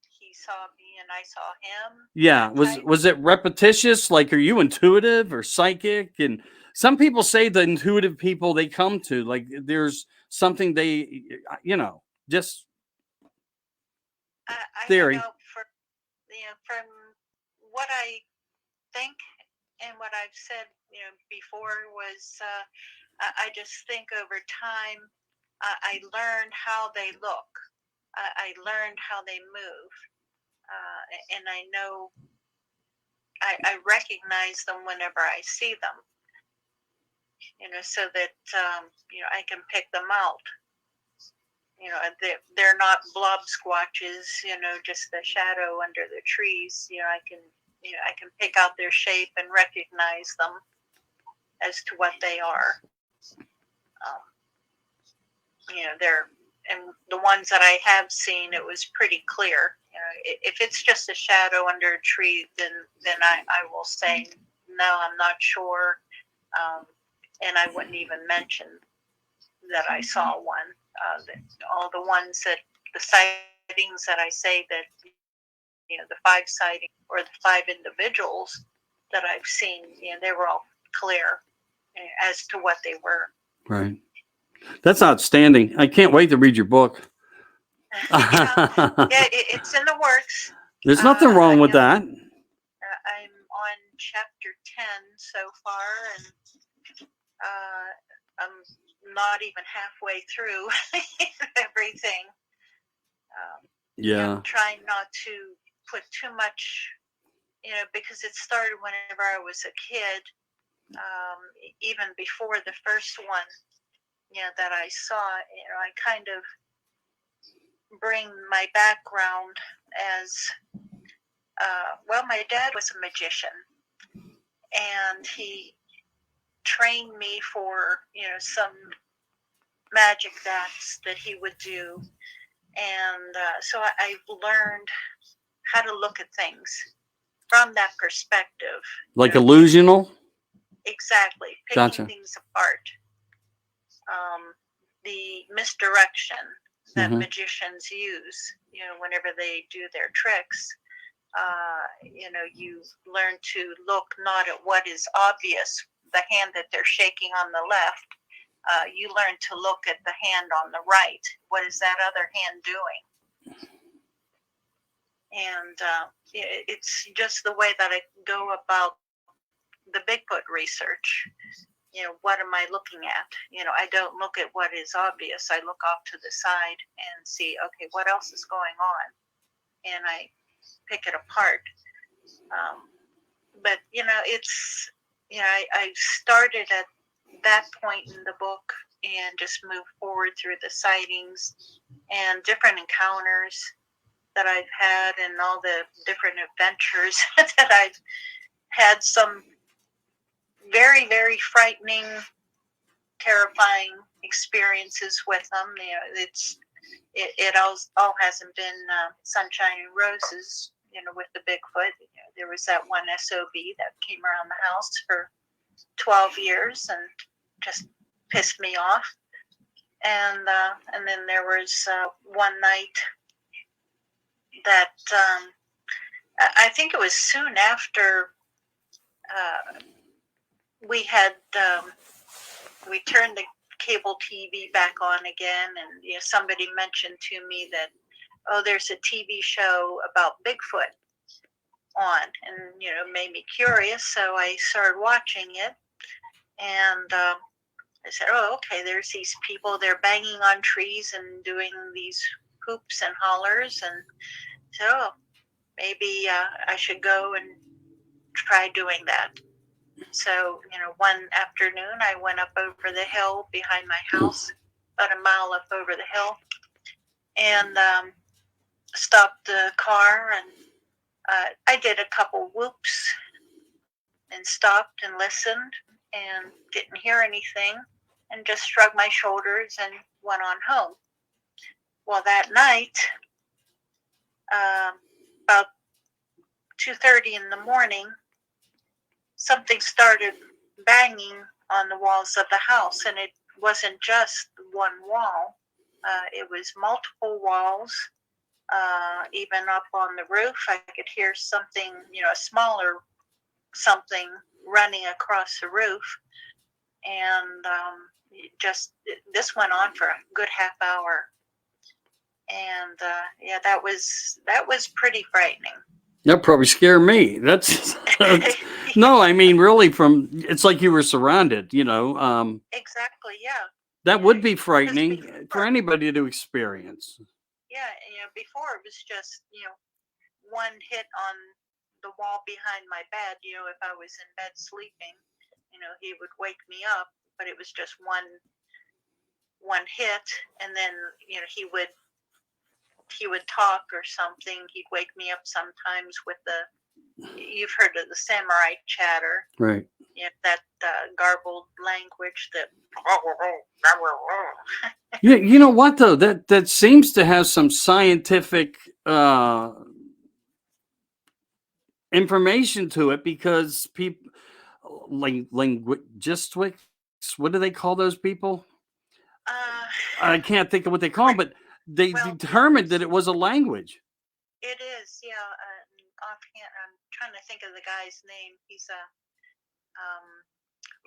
he saw me and I saw him? Yeah, That type? was it repetitious? Like, are you intuitive or psychic? And some people say the intuitive people they come to, like, there's something they, just I don't theory. know. From what I think and what I've said, before was, I just think over time, I learned how they look. I learned how they move, and I know I recognize them whenever I see them. So that I can pick them out. They're not blob squatches. Just the shadow under the trees. I can pick out their shape and recognize them as to what they are. Um, they're and the ones that I have seen, it was pretty clear. If it's just a shadow under a tree, then I will say no, I'm not sure, and I wouldn't even mention that I saw one. All the ones the sightings that I say that the 5 sightings or the 5 individuals that I've seen, they were all clear as to what they were. Right. That's outstanding. I can't wait to read your book. Yeah, it's in the works. There's nothing wrong with that. I'm on chapter 10 so far, and I'm not even halfway through everything. Yeah. I'm trying not to put too much, because it started whenever I was a kid, even before the first one, that I saw. I kind of bring my background as, well, my dad was a magician, and he trained me for, some magic that he would do. And so I've learned how to look at things from that perspective. Like illusional? Exactly. Picking Gotcha. things apart. The misdirection that magicians use, whenever they do their tricks. You learn to look not at what is obvious, the hand that they're shaking on the left. You learn to look at the hand on the right. What is that other hand doing? And it's just the way that I go about the Bigfoot research. What am I looking at? I don't look at what is obvious. I look off to the side and see, okay, what else is going on? And I pick it apart. But, it's, I started at that point in the book and just moved forward through the sightings and different encounters that I've had and all the different adventures that I've had. Some very, very frightening, terrifying experiences with them. It all hasn't been sunshine and roses. With the Bigfoot, there was that one SOB that came around the house for 12 years and just pissed me off. And then there was one night that I think it was soon after we had we turned the cable TV back on again, and somebody mentioned to me that, oh, there's a TV show about Bigfoot on, and made me curious, so I started watching it, and I said, oh, okay, there's these people, they're banging on trees and doing these hoops and hollers, and so maybe I should go and try doing that. So, one afternoon I went up over the hill behind my house, about a mile up over the hill, and stopped the car and I did a couple whoops and stopped and listened and didn't hear anything and just shrugged my shoulders and went on home. Well, that night, about 2:30 in the morning, something started banging on the walls of the house, and it wasn't just one wall. It was multiple walls. Even up on the roof, I could hear something, a smaller something running across the roof. And this went on for a good half hour. And that was pretty frightening. That probably scared me. That's no, I mean, really, it's like you were surrounded, Exactly, yeah. That would be frightening for anybody to experience. Yeah, before it was just, one hit on the wall behind my bed, if I was in bed sleeping, he would wake me up, but it was just one hit, and then, he would talk or something. He'd wake me up sometimes with you've heard of the samurai chatter. Right. That garbled language that. Yeah, you know what though? That seems to have some scientific information to it, because people linguistics, what do they call those people? I can't think of what they call them, but they determined that it was a language. It is, yeah. Offhand, I'm trying to think of the guy's name. He's a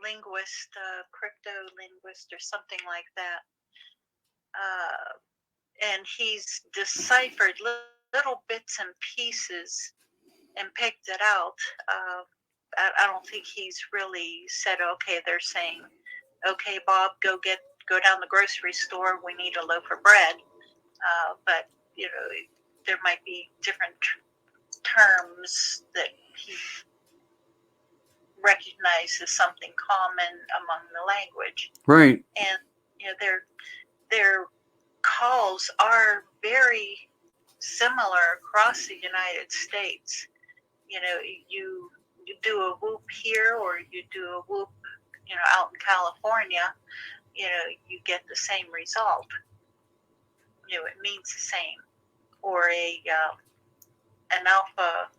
linguist, crypto linguist, or something like that. And he's deciphered little bits and pieces and picked it out. I don't think he's really said, okay, they're saying, okay, Bob, go down the grocery store. We need a loaf of bread. But, there might be different terms that he recognizes something common among the language. Right. And, their calls are very similar across the United States. You do a whoop here, or you do a whoop, out in California, you get the same result. It means the same. Or an alpha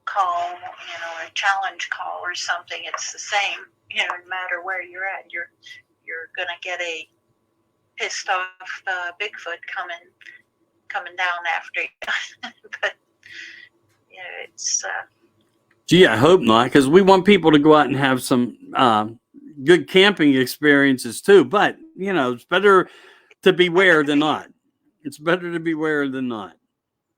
call, a challenge call or something, it's the same. No matter where you're at, you're gonna get a pissed off Bigfoot coming down after you. But it's. Gee, I hope not, because we want people to go out and have some good camping experiences too. But it's better to beware than not. It's better to beware than not.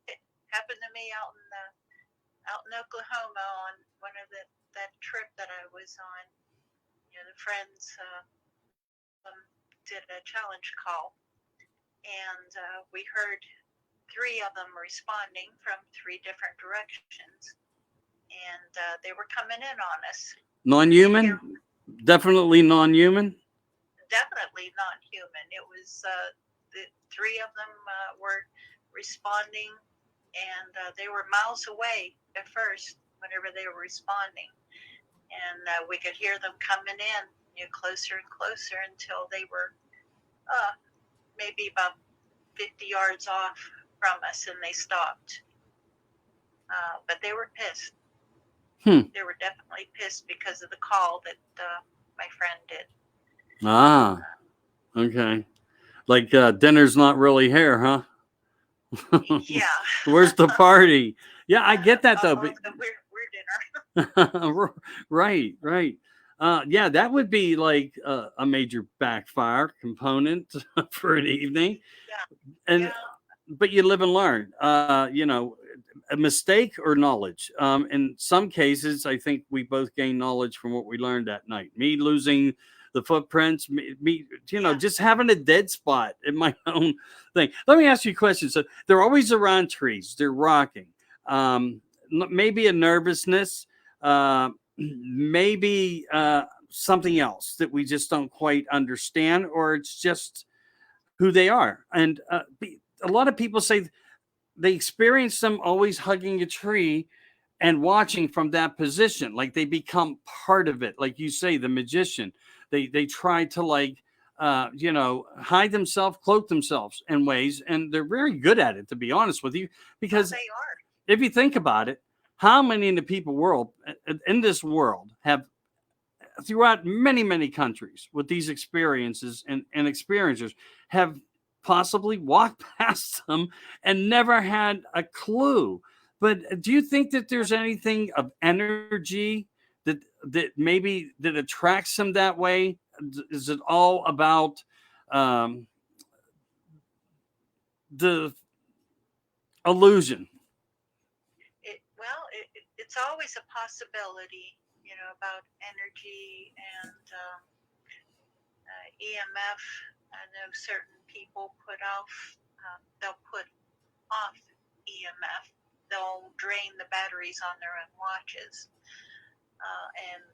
It happened to me out in Oklahoma on one of that trip that I was on. The friends did a challenge call, and we heard 3 of them responding from 3 different directions, and they were coming in on us. Non-human? Definitely non-human? Definitely non-human. It was the 3 of them were responding, and they were miles away at first whenever they were responding, and we could hear them coming in, closer and closer, until they were maybe about 50 yards off from us, and they stopped. But they were pissed. They were definitely pissed because of the call that my friend did. Ah, okay. Like dinner's not really here, huh? Yeah. Where's the party? Yeah, I get that though. But we're dinner. Right. Yeah, that would be like a major backfire component for an evening. Yeah. But you live and learn. A mistake or knowledge. In some cases, I think we both gain knowledge from what we learned that night. Me losing the footprints, me just having a dead spot in my own thing. Let me ask you a question. So they're always around trees. They're rocking. Maybe a nervousness. Maybe something else that we just don't quite understand, or it's just who they are. And a lot of people say they experience them always hugging a tree and watching from that position, like they become part of it. Like you say, the magician, they try to like hide themselves, cloak themselves in ways, and they're very good at it, to be honest with you. Well, Because they are. if you think about it, how many in the people world in this world have throughout many countries with these experiences and experiencers have possibly walked past them and never had a clue. But do you think that there's anything of energy that maybe that attracts them that way? Is it all about um, the illusion? It's always a possibility, about energy and EMF. I know certain people they'll put off EMF. They'll drain the batteries on their own watches, and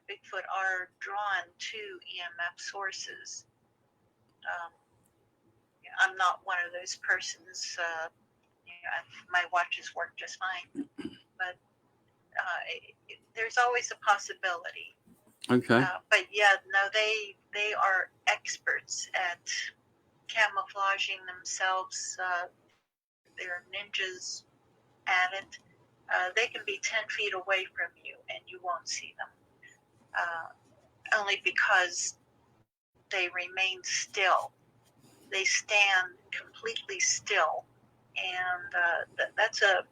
Bigfoot are drawn to EMF sources. I'm not one of those persons. My watches work just fine, but there's always a possibility. Okay. But yeah, no, they are experts at camouflaging themselves. They're ninjas at it. They can be 10 feet away from you and you won't see them. Only because they remain still. They stand completely still. And that's a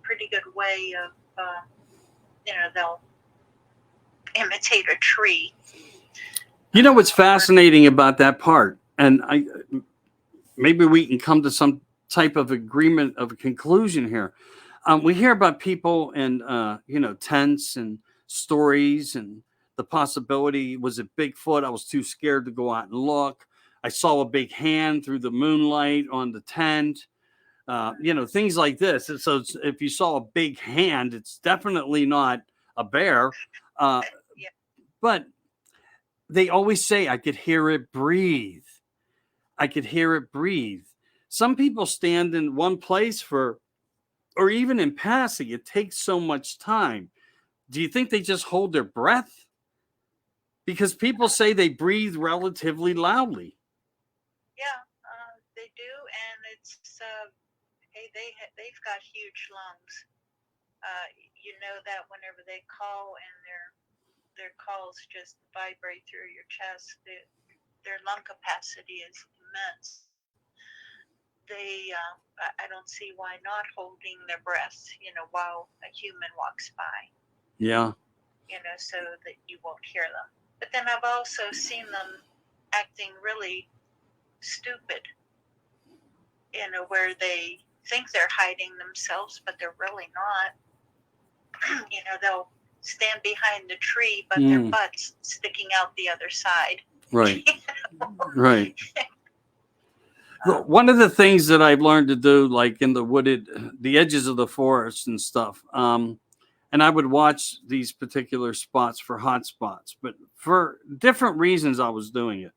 pretty good way of, they'll imitate a tree. You know what's fascinating about that part, and maybe we can come to some type of agreement of a conclusion here. We hear about people in tents and stories, and the possibility was it Bigfoot. I was too scared to go out and look. I saw a big hand through the moonlight on the tent. Things like this. And so if you saw a big hand, it's definitely not a bear. Yeah. But they always say, I could hear it breathe. I could hear it breathe. Some people stand in one place or even in passing, it takes so much time. Do you think they just hold their breath? Because people say they breathe relatively loudly. Yeah, they do. And it's, they've got huge lungs. You know that whenever they call and their calls just vibrate through your chest, their lung capacity is immense. I don't see why not holding their breath, while a human walks by. Yeah. So that you won't hear them. But then I've also seen them acting really stupid, where they think they're hiding themselves, but they're really not. They'll stand behind the tree, but their butt's sticking out the other side. Right. Right. One of the things that I've learned to do, like in the edges of the forest and stuff, and I would watch these particular spots for hot spots, but for different reasons I was doing it.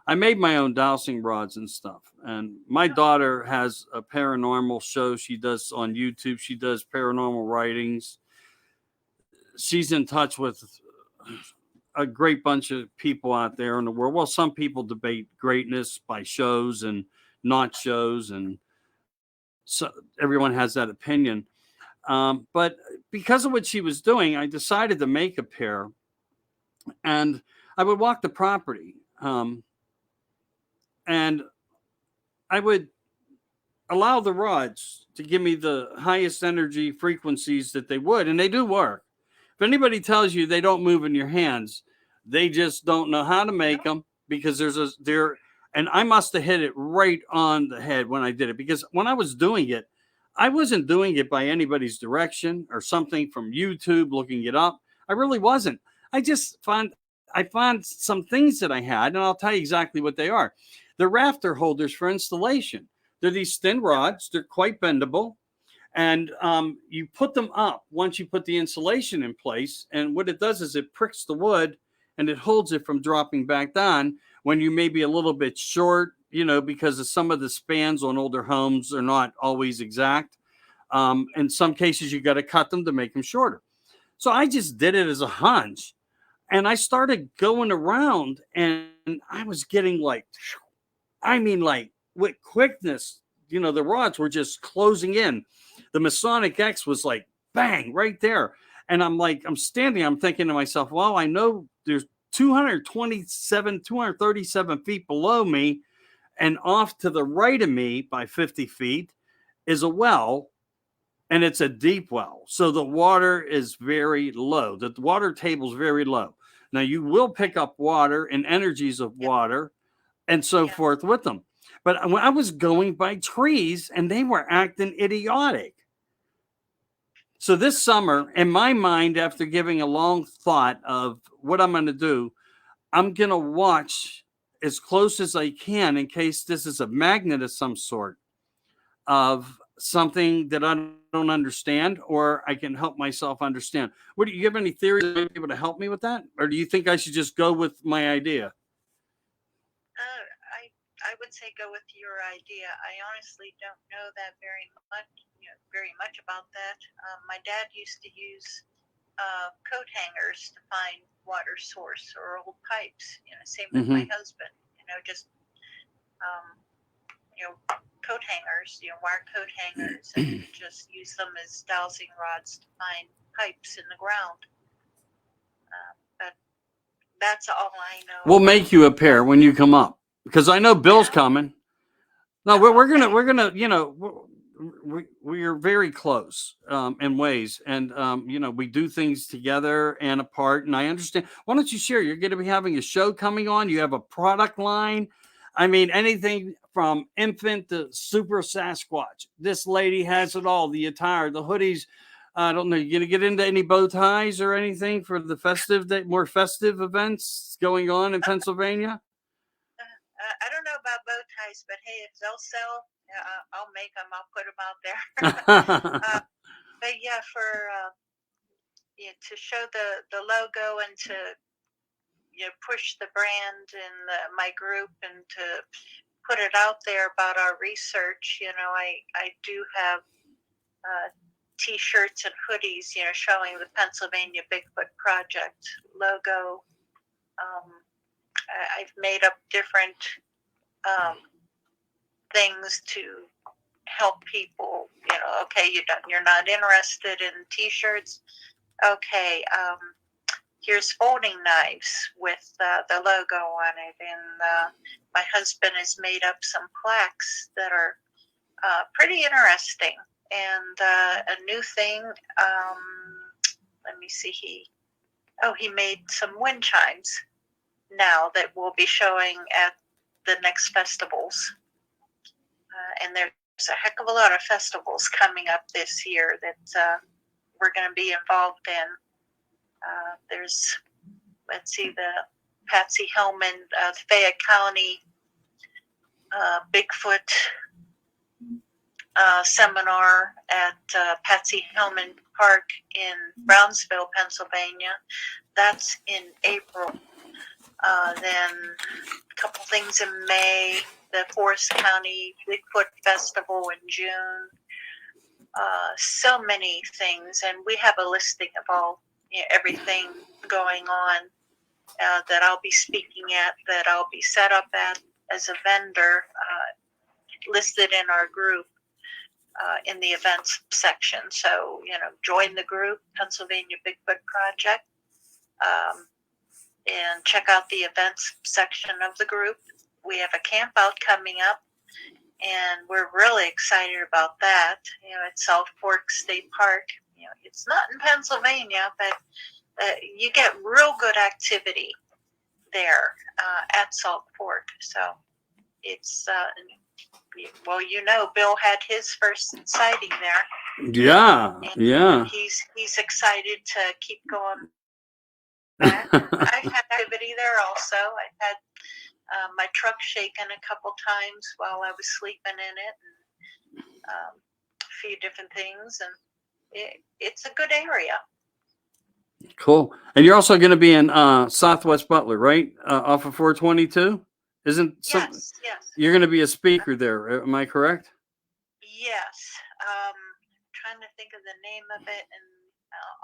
I made my own dowsing rods and stuff. And my daughter has a paranormal show she does on YouTube. She does paranormal writings. She's in touch with a great bunch of people out there in the world. Well, some people debate greatness by shows and not shows, and so everyone has that opinion. But because of what she was doing, I decided to make a pair, and I would walk the property, and I would allow the rods to give me the highest energy frequencies that they would, and they do work. If anybody tells you they don't move in your hands, they just don't know how to make them, because and I must have hit it right on the head when I did it, because when I was doing it, I wasn't doing it by anybody's direction or something from YouTube looking it up. I really wasn't. I found some things that I had, and I'll tell you exactly what they are. They're rafter holders for installation. They're these thin rods. They're quite bendable. And you put them up once you put the insulation in place. And what it does is it pricks the wood and it holds it from dropping back down when you may be a little bit short, you know, because of some of the spans on older homes are not always exact. In some cases, you got to cut them to make them shorter. So I just did it as a hunch, and I started going around, and I was getting like, I mean, like with quickness, you know, the rods were just closing in. The Masonic X was like bang right there. And I'm like, I'm standing, I'm thinking to myself, well, I know there's 237 feet below me, and off to the right of me by 50 feet is a well, and it's a deep well. So the water is very low. The water table is very low. Now you will pick up water and energies of Yeah. water and so Yeah. forth with them. But when I was going by trees and they were acting idiotic. So this summer, in my mind, after giving a long thought of what I'm going to do, I'm going to watch as close as I can in case this is a magnet of some sort of something that I don't understand, or I can help myself understand. What do you have any theories that might be able to help me with that? Or do you think I should just go with my idea? Uh, I would say go with your idea. I honestly don't know that very much about that. My dad used to use coat hangers to find water source or old pipes. Same with my Mm-hmm. husband. Just um, coat hangers, wire coat hangers, and just use them as dowsing rods to find pipes in the ground. But that's all I We'll know. make you a pair when you come up because I know Bill's coming. No, Okay. we're gonna, you know, we are very close in ways, and you know, we do things together and apart. And I understand. Why don't you share? You're going to be having a show coming on. You have a product line. I mean, anything from infant to super Sasquatch. This lady has it all: the attire, the hoodies. I don't know. You gonna get into any bow ties or anything for the festive day, more festive events going on in Pennsylvania? I don't know about bow ties, but hey, if they'll sell, I'll make them. I'll put them out there. But yeah, for to show the logo and to push the brand in my group and to put it out there about our research. I do have T-shirts and hoodies, showing the Pennsylvania Bigfoot Project logo. I've made up different things to help people. Okay, you're not interested in T-shirts. Okay, here's folding knives with the logo on it, and my husband has made up some plaques that are pretty interesting. And a new thing. Let me see. He made some wind chimes now that we'll be showing at the next festivals. And there's a heck of a lot of festivals coming up this year that we're going to be involved in. There's, let's see, the Patsy Hellman, the Fayette County Bigfoot seminar at Patsy Hellman Park in Brownsville, Pennsylvania. That's in April. Then a couple things in May, the Forest County Bigfoot Festival in June. So many things, and we have a listing of all everything going on that I'll be speaking at, that I'll be set up at as a vendor, listed in our group in the events section. So join the group, Pennsylvania Bigfoot Project. And check out the events section of the group. We have a camp out coming up, and we're really excited about that. At South Fork State Park. It's not in Pennsylvania, but you get real good activity there at Salt Fork. So it's well, Bill had his first sighting there. Yeah, And yeah. he's excited to keep going back. I've had activity there also. I've had my truck shaken a couple times while I was sleeping in it, and a few different things, and it's a good area. Cool. And you're also going to be in Southwest Butler, right? Off of 422? Isn't some Yes, yes, you're going to be a speaker there? Am I correct? yes. Trying to think of the name of it, and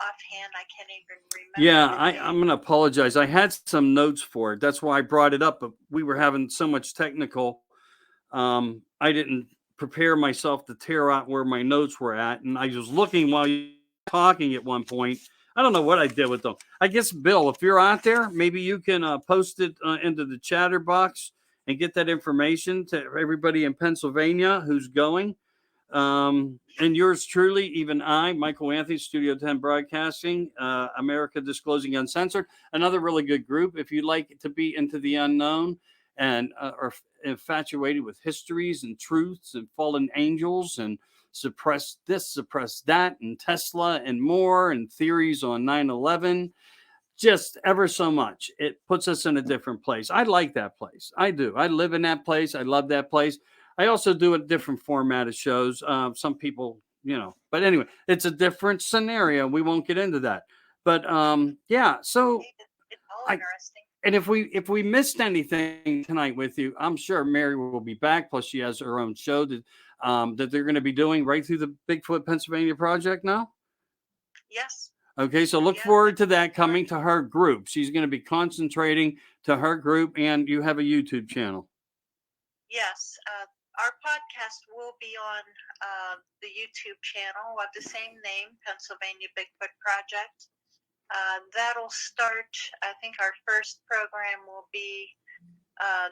offhand, I can't even remember Yeah, the I'm name. going to apologize. I had some notes for it. That's why I brought it up, but we were having so much technical. I didn't prepare myself to tear out where my notes were at, and I was looking while you were talking at one point. I don't know what I did with them. I guess Bill, if you're out there, maybe you can post it into the chatter box and get that information to everybody in Pennsylvania who's going. And yours truly, even I, Michael Anthony, Studio 10 Broadcasting, America Disclosing Uncensored, another really good group. If you'd like to be into the unknown and are infatuated with histories and truths and fallen angels and suppress this, suppress that, and Tesla and more, and theories on 9/11, just ever so much. It puts us in a different place. I like that place. I do. I live in that place. I love that place. I also do a different format of shows. Some people, but anyway, it's a different scenario. We won't get into that. But yeah, so It's all I interesting. and if we missed anything tonight with you, I'm sure Mary will be back. Plus, she has her own show that they're going to be doing right through the Bigfoot Pennsylvania project now. Yes, Okay, so look yes, forward to that coming to her group. She's going to be concentrating to her group, and you have a YouTube channel. yes. Our podcast will be on the YouTube channel of the same name, Pennsylvania Bigfoot Project. That'll start, I think our first program will be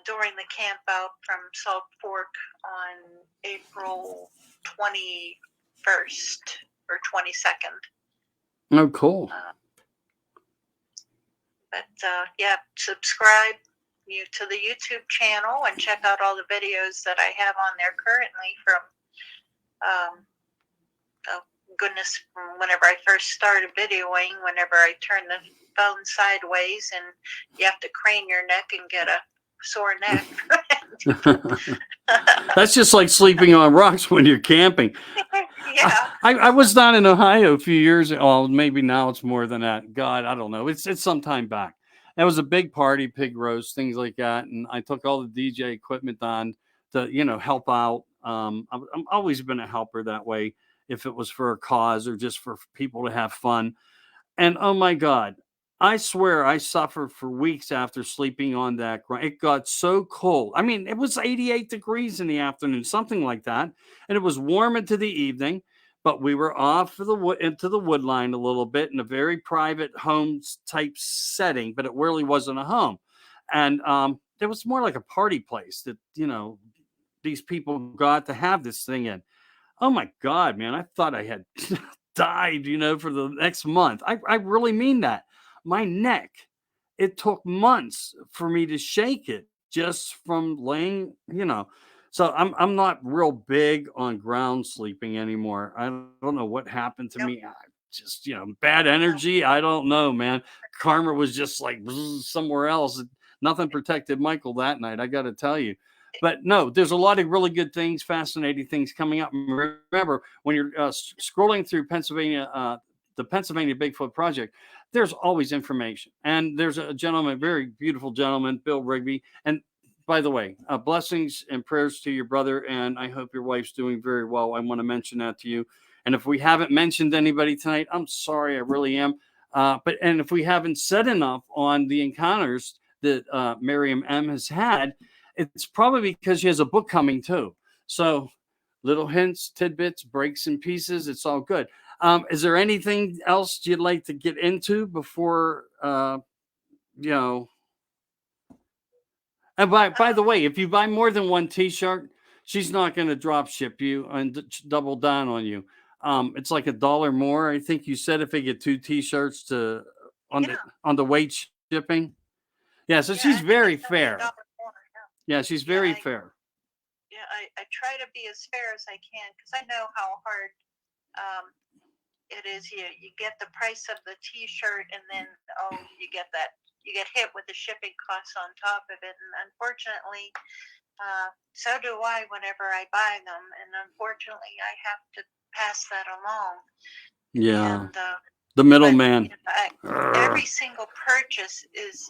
during the camp out from Salt Fork on April 21st or 22nd. Oh, cool. But yeah, subscribe to the YouTube channel and check out all the videos that I have on there currently from, oh goodness, from whenever I first started videoing, whenever I turned the phone sideways and you have to crane your neck and get a sore neck. That's just like sleeping on rocks when you're camping. Yeah. I was down in Ohio a few years ago. Oh, maybe now it's more than that. God, I don't know. It's some time back. That was a big party, pig roast, things like that. And I took all the DJ equipment on to, help out. I'm always been a helper that way, if it was for a cause or just for people to have fun. And oh my God, I swear I suffered for weeks after sleeping on that ground. It got so cold. I mean, it was 88 degrees in the afternoon, something like that. And it was warm into the evening, but we were off for the into the wood line a little bit in a very private home type setting, but it really wasn't a home. And it was more like a party place that, these people got to have this thing in. Oh my God, man. I thought I had died, for the next month. I really mean that. My neck, it took months for me to shake it just from laying. So I'm not real big on ground sleeping anymore. I don't know what happened to Yep. me. I just, bad energy. I don't know, man. Karma was just like somewhere else. Nothing protected Michael that night, I got to tell you. But no, there's a lot of really good things, fascinating things coming up. Remember, when you're scrolling through the Pennsylvania Bigfoot Project, there's always information. And there's a gentleman, very beautiful gentleman, Bill Rigby. And by the way, blessings and prayers to your brother. And I hope your wife's doing very well. I want to mention that to you. And if we haven't mentioned anybody tonight, I'm sorry, I really am. And if we haven't said enough on the encounters that Miriam M has had, it's probably because she has a book coming too. So little hints, tidbits, breaks and pieces. It's all good. Is there anything else you'd like to get into before, you know? And by the way, if you buy more than one T-shirt, she's not going to drop ship you and double down on you. It's like $1 more. I think you said if they get 2 T-shirts to on the weight shipping. Yeah, so Yeah, she's I think very it's only a fair. dollar more. Yeah, she's Yeah, very fair. I try to be as fair as I can because I know how hard it is. You get the price of the T-shirt, and then you get hit with the shipping costs on top of it. And unfortunately, so do I whenever I buy them. And unfortunately, I have to pass that along. Yeah, And the but middleman. every single purchase is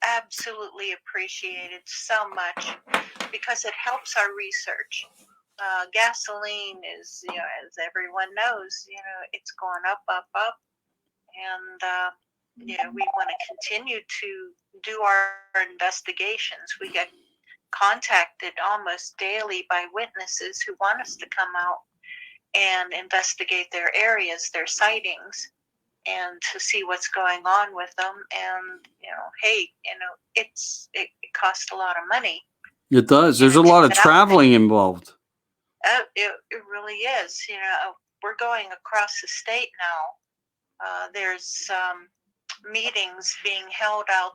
absolutely appreciate it so much because it helps our research. Gasoline is, as everyone knows, it's going up, up, up, and we want to continue to do our investigations. We get contacted almost daily by witnesses who want us to come out and investigate their areas, their sightings, and to see what's going on with them. And hey, it costs a lot of money. It does. There's a lot of traveling involved. It really is. We're going across the state now. There's meetings being held out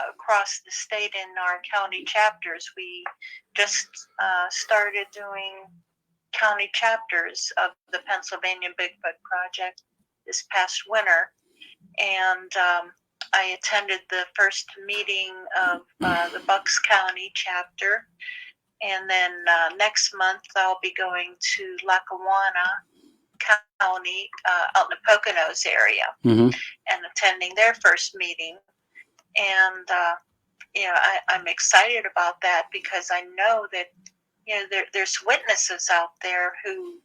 across the state in our county chapters. We just started doing county chapters of the Pennsylvania Bigfoot Project this past winter, and I attended the first meeting of the Bucks County chapter, and then next month I'll be going to Lackawanna County out in the Poconos area, mm-hmm. and attending their first meeting. And I'm excited about that because I know that there's witnesses out there who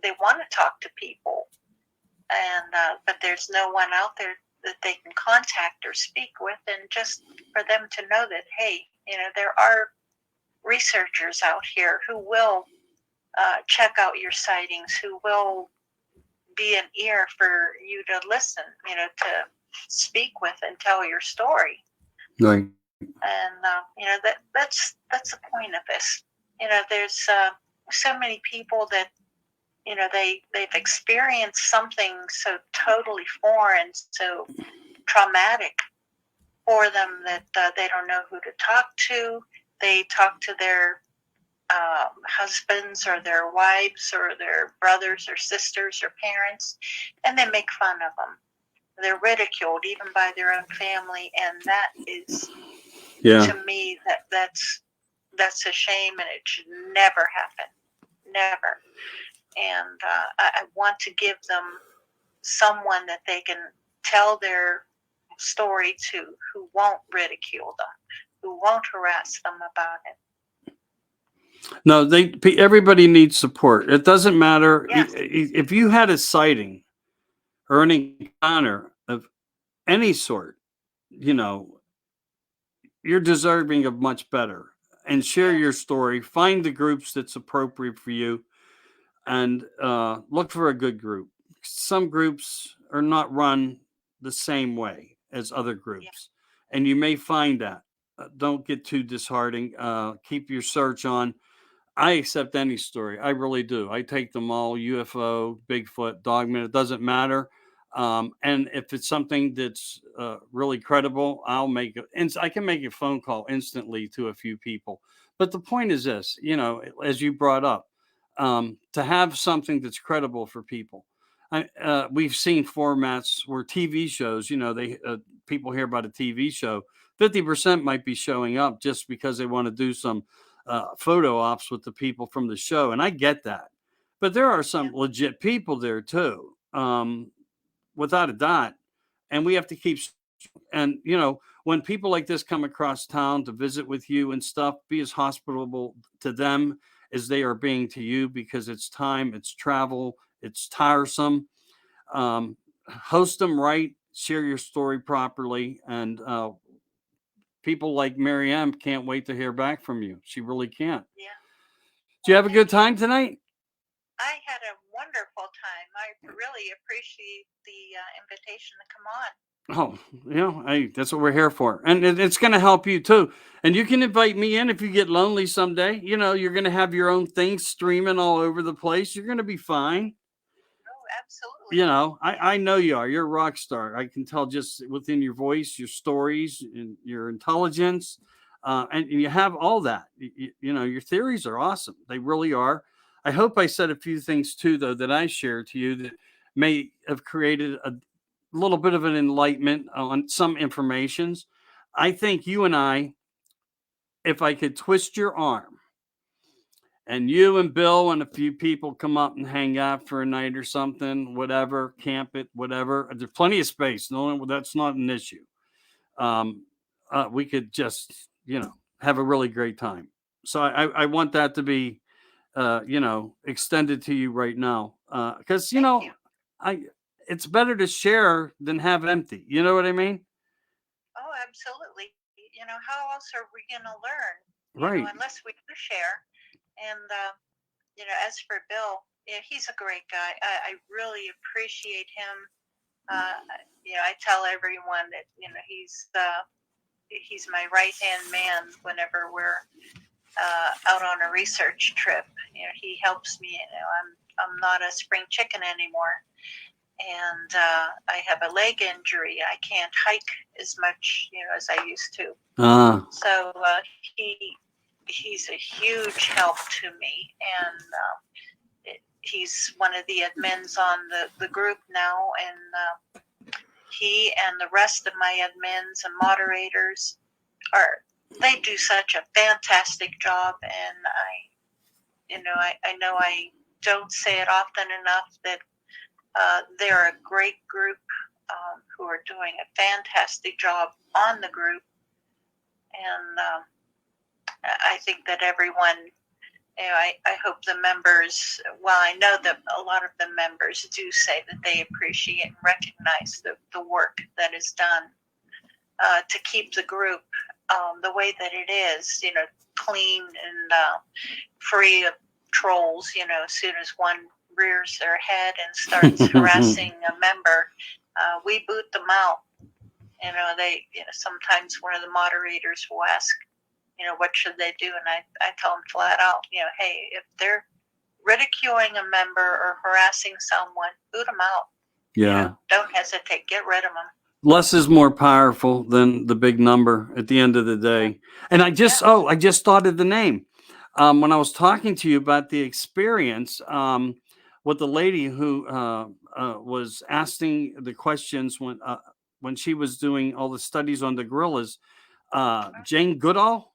they want to talk to people, and but there's no one out there that they can contact or speak with, and just for them to know that, hey, there are researchers out here who will check out your sightings, who will be an ear for you to listen, to speak with and tell your story. Right. And that's the point of this. There's so many people that they've experienced something so totally foreign, so traumatic for them that they don't know who to talk to. They talk to their husbands or their wives or their brothers or sisters or parents, and they make fun of them. They're ridiculed even by their own family, and that is, to me, that's a shame, and it should never happen, never. And I want to give them someone that they can tell their story to, who won't ridicule them, who won't harass them about it. No, everybody needs support. It doesn't matter. Yes. If you had a sighting or an encounter of any sort, you're deserving of much better. And share your story. Find the groups that's appropriate for you, and look for a good group. Some groups are not run the same way as other groups, and you may find that. Don't get too disheartening. Keep your search on. I accept any story. I really do. I take them all: UFO, Bigfoot, Dogman. It doesn't matter. And if it's something that's really credible, I'll make it. And I can make a phone call instantly to a few people. But the point is this: as you brought up, to have something that's credible for people. We've seen formats where TV shows. People hear about a TV show. 50% might be showing up just because they want to do some photo ops with the people from the show, and I get that, but there are some legit people there too, without a doubt, and we have to keep. And when people like this come across town to visit with you and stuff, be as hospitable to them as they are being to you, because it's time, it's travel, it's tiresome. Host them right, share your story properly, and people like Mary M can't wait to hear back from you. She really can't. Yeah. Did you have a good time tonight? I had a wonderful time. I really appreciate the invitation to come on. Oh, that's what we're here for. And it's going to help you too. And you can invite me in if you get lonely someday. You're going to have your own thing streaming all over the place. You're going to be fine. Absolutely. I know you are. You're a rock star. I can tell just within your voice, your stories, and your intelligence, and you have all that. Your theories are awesome. They really are. I hope I said a few things too, though, that I shared to you that may have created a little bit of an enlightenment on some informations. I think you and I, if I could twist your arm, and you and Bill and a few people come up and hang out for a night or something, whatever, camp it, whatever. There's plenty of space. No, that's not an issue. we could just, have a really great time. So I want that to be, extended to you right now. Because, Thank you. I, it's better to share than have empty. You know what I mean? Oh, absolutely. How else are we going to learn? Right. Unless we do share. And as for Bill, yeah, he's a great guy. I really appreciate him. I tell everyone that he's my right hand man whenever we're out on a research trip. He helps me. I'm not a spring chicken anymore, and I have a leg injury. I can't hike as much, as I used to. So he's a huge help to me, and he's one of the admins on the group now, and he and the rest of my admins and moderators they do such a fantastic job, and I know I don't say it often enough that they're a great group who are doing a fantastic job on the group, and I think that everyone, I hope the members, well, I know that a lot of the members do say that they appreciate and recognize the work that is done to keep the group the way that it is, clean and free of trolls. As soon as one rears their head and starts harassing a member, we boot them out. Sometimes one of the moderators will ask, what should they do? And I tell them flat out, hey, if they're ridiculing a member or harassing someone, boot them out. Yeah. Don't hesitate. Get rid of them. Less is more powerful than the big number at the end of the day. And I just thought of the name. When I was talking to you about the experience with the lady who was asking the questions when she was doing all the studies on the gorillas, Jane Goodall.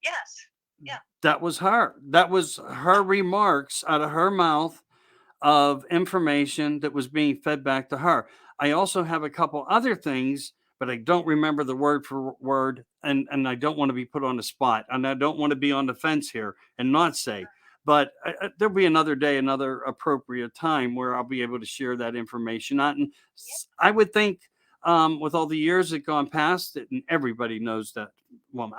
Yes. Yeah. That was her. That was her remarks out of her mouth of information that was being fed back to her. I also have a couple other things, but I don't remember the word for word, and I don't want to be put on the spot, and I don't want to be on the fence here and not say. But there'll be another day, another appropriate time where I'll be able to share that information out. And I would think, with all the years that gone past it, and everybody knows that woman.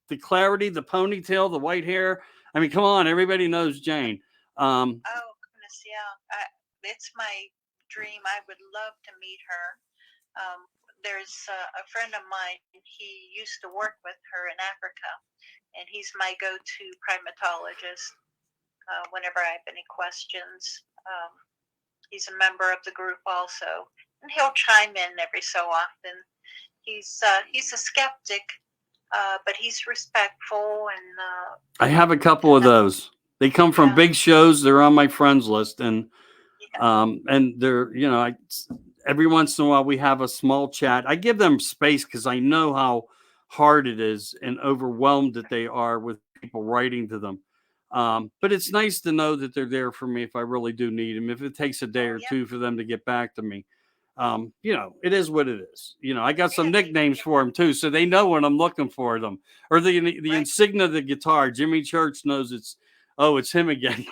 The clarity, the ponytail, the white hair. I mean, come on, everybody knows Jane. Oh goodness, yeah. It's my dream. I would love to meet her. There's a friend of mine. He used to work with her in Africa, and he's my go-to primatologist whenever I have any questions. He's a member of the group also, and he'll chime in every so often. He's a skeptic, but he's respectful, and I have a couple of those. They come from big shows. They're on my friends list, and they're every once in a while we have a small chat. I give them space because I know how hard it is and overwhelmed that they are with people writing to them. But it's nice to know that they're there for me if I really do need them. If it takes a day or two for them to get back to me, it is what it is. I got some nicknames for them too, so they know when I'm looking for them. Or the insignia of the guitar. Jimmy Church knows it's him again.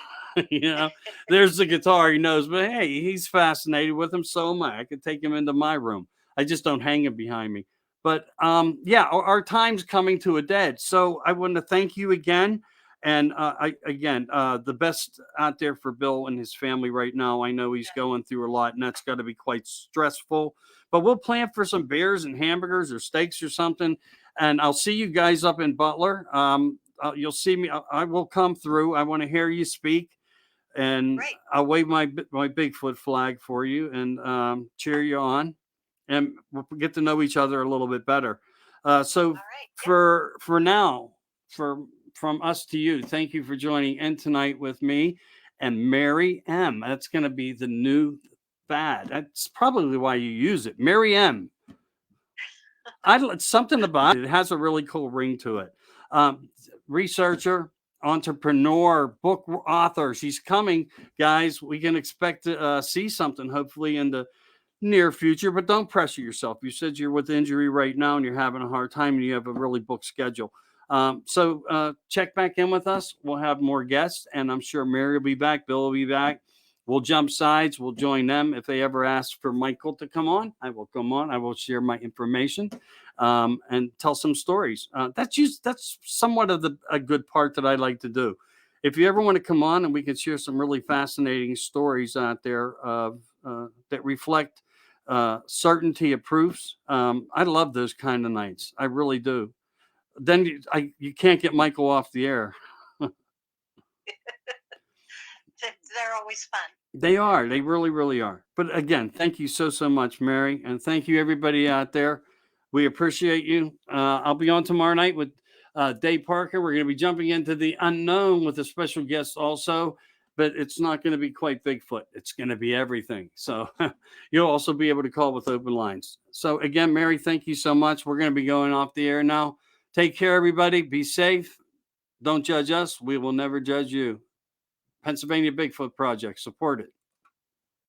There's the guitar, he knows. But hey, he's fascinated with him, so am I. I could take him into my room. I just don't hang him behind me. But our time's coming to a dead. So I want to thank you again. And the best out there for Bill and his family right now. I know he's going through a lot, and that's got to be quite stressful. But we'll plan for some beers and hamburgers or steaks or something. And I'll see you guys up in Butler. You'll see me. I will come through. I want to hear you speak, and I'll wave my Bigfoot flag for you and cheer you on, and we'll get to know each other a little bit better. For now, from us to you, thank you for joining in tonight with me and Mary M. That's going to be the new fad. That's probably why you use it, Mary M. Something about it. It has a really cool ring to it. Researcher, entrepreneur, book author. She's coming, guys. We can expect to see something hopefully in the near future, but don't pressure yourself. You said you're with injury right now and you're having a hard time and you have a really booked schedule. So check back in with us. We'll have more guests, and I'm sure Mary will be back. Bill will be back. We'll jump sides. We'll join them. If they ever ask for Michael to come on, I will come on. I will share my information and tell some stories. That's somewhat of a good part that I like to do. If you ever want to come on and we can share some really fascinating stories out there that reflect certainty of proofs, I love those kind of nights. I really do. Then you can't get Michael off the air. They're always fun. They are. They really, really are. But again, thank you so much, Mary. And thank you, everybody out there. We appreciate you. I'll be on tomorrow night with Dave Parker. We're going to be jumping into the unknown with a special guest also. But it's not going to be quite Bigfoot. It's going to be everything. So you'll also be able to call with open lines. So again, Mary, thank you so much. We're going to be going off the air now. Take care, everybody. Be safe. Don't judge us. We will never judge you. Pennsylvania Bigfoot Project. Support it.